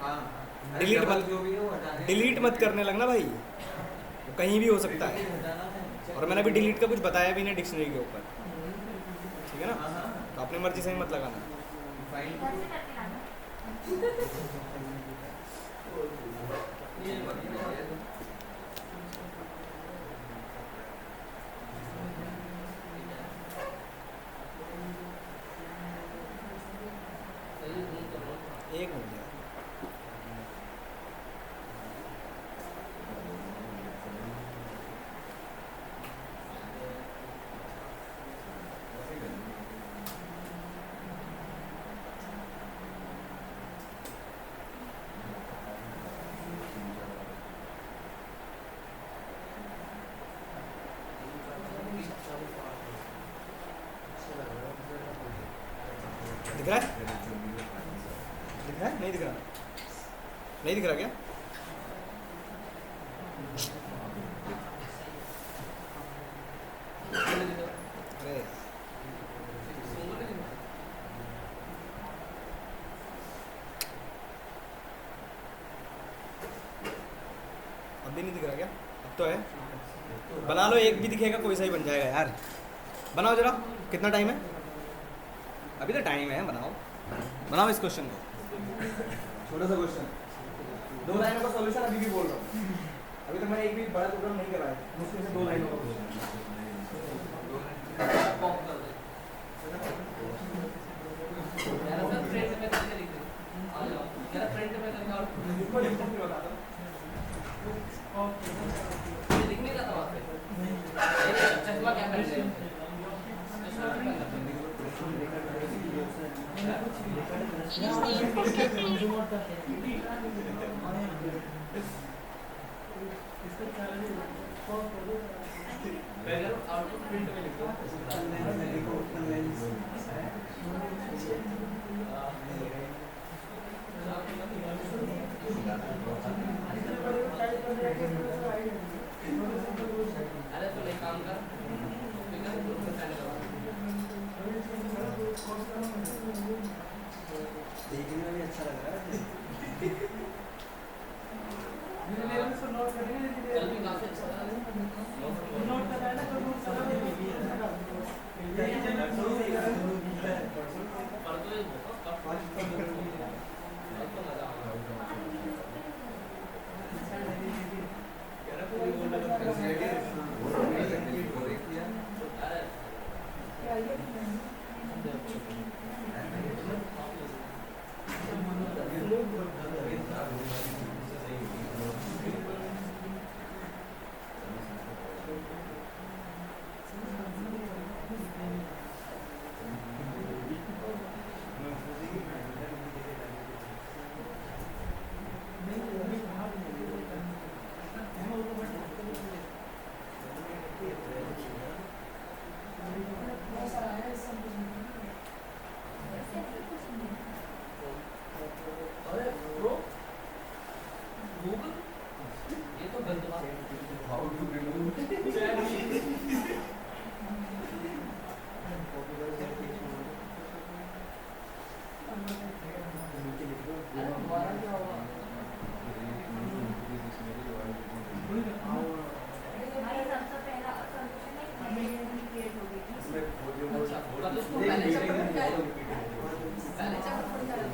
हाँ डिलीट डबल मत जो भी है वो हटा दें। डिलीट मत करने लगना भाई, वो कहीं भी हो सकता है। हटाना है। और मैंने अभी डिलीट का कुछ बताया भी नहीं डिक्शनरी के ऊपर, ठीक है ना? हाँ, हाँ। तो अपनी मर्जी से ही मत लगाना। फाइल इधर से करके लाना। एक मिनट यार। दिख रहा है? दिख रहा है? नहीं दिख रहा? नहीं दिख रहा क्या? अरे अब भी नहीं दिख रहा क्या? अब तो है। बना लो, एक भी दिखेगा कोई सा ही बन जाएगा यार। बनाओ जरा, कितना टाइम है? अभी तो टाइम है, बनाओ बनाओ इस क्वेश्चन को। छोटा सा क्वेश्चन, 2 लाइनों का सॉल्यूशन अभी भी बोल रहा हूँ। अभी तक मैंने एक भी बड़ा प्रोग्राम नहीं कराया, मुश्किल से 2 लाइनों का क्वेश्चन। दिखने का था वहाँ पे चश्मा क्या पहनते हैं? चश्मा क्या पहनते हैं? आउटपुट प्रिंट में लिखो। अरे तो एक काम कर, देखने में भी अच्छा लग रहा है। कल भी काफी अच्छा था। परसों मजा अरे ब्रो गूगल ये तो गलत बात अरे हमारा क्या होगा? भाई सबसे पहला सॉल्यूशन है क्रिएट होगी। अच्छा तो उसको पहले चैप्टर में क्या है? पहले चैप्टर में क्या है?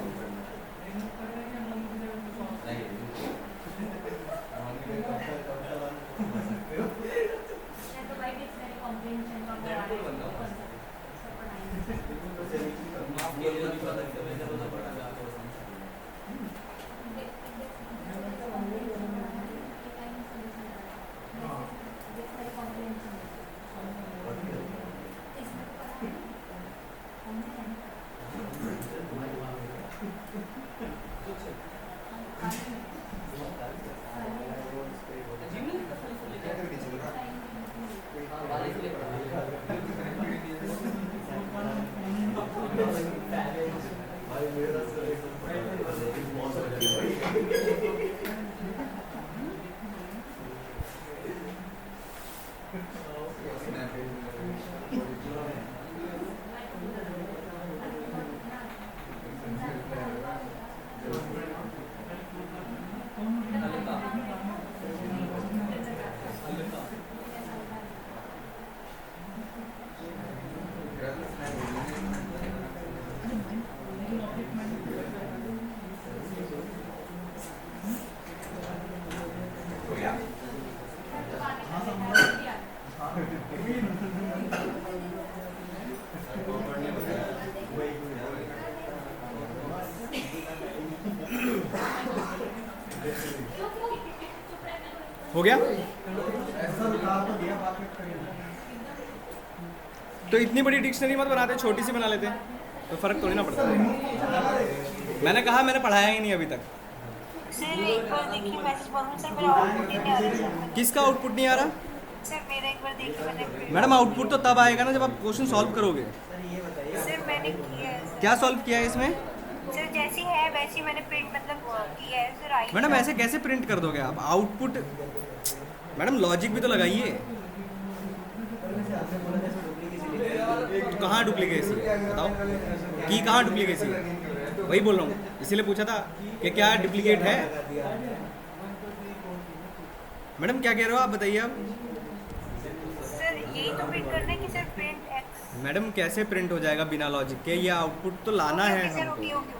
तो भाई डिक्शनरी कॉम्प्रिहेंशन का भाई मेरा हो गया? तो इतनी बड़ी डिक्शनरी मत बनाते, छोटी सी बना लेते, तो फर्क थोड़ी ना पड़ता। मैंने कहा मैंने पढ़ाया ही नहीं अभी तक। सर एक बार देखिए मैसेज बोलूँ सर, मेरा आउटपुट ही नहीं आ रहा सर। किसका आउटपुट नहीं आ रहा? सर मेरा एक बार देखिए मैंने। मैडम आउटपुट तो तब आएगा ना जब आप क्वेश्चन सॉल्व करोगे। सर ये बताइए सर मैंने किया है सर। क्या सॉल्व किया है इसमें? सर जैसी है वैसी मैंने प्रिंट मतलब किया है सर। आई मैडम ऐसे कैसे प्रिंट कर दोगे आप आउटपुट? मैडम लॉजिक भी तो लगाइए। कहाँ डुप्लीकेसी है बताओ, की कहाँ डुप्लीकेसी है? वही बोल रहा हूँ, इसीलिए पूछा था कि क्या डुप्लीकेट है। मैडम क्या कह रहे हो आप, बताइए आप। सर यही तो प्रिंट करना है कि सर प्रिंट एक्स। मैडम कैसे प्रिंट हो जाएगा बिना लॉजिक के? ये आउटपुट तो लाना है सर हमको। Okay okay.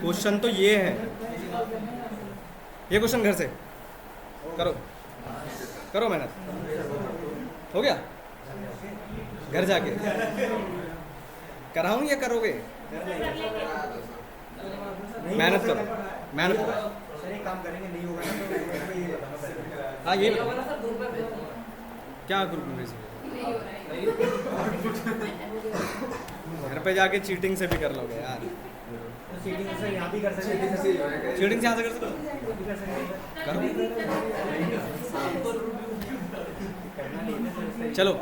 क्वेश्चन तो ये है, ये क्वेश्चन घर से करो, करो मेहनत। हो गया? घर जाके कराऊं या करोगे? मेहनत करो, मेहनत करो। सर एक काम करेंगे, नहीं होगा ना तो मेरे को ये बताना पड़ेगा। हाँ ये ये होगा ना सर, ग्रुप में भेज दूंगा। क्या ग्रुप में भेज? घर पे जाके चीटिंग से भी कर लोगे यार। तो सीटिंग सर यहाँ भी कर सकते हैं। चीटिंग से यहाँ से कर सकते हो? भी कर सकते हैं। करो। करना नहीं है ना सर। चलो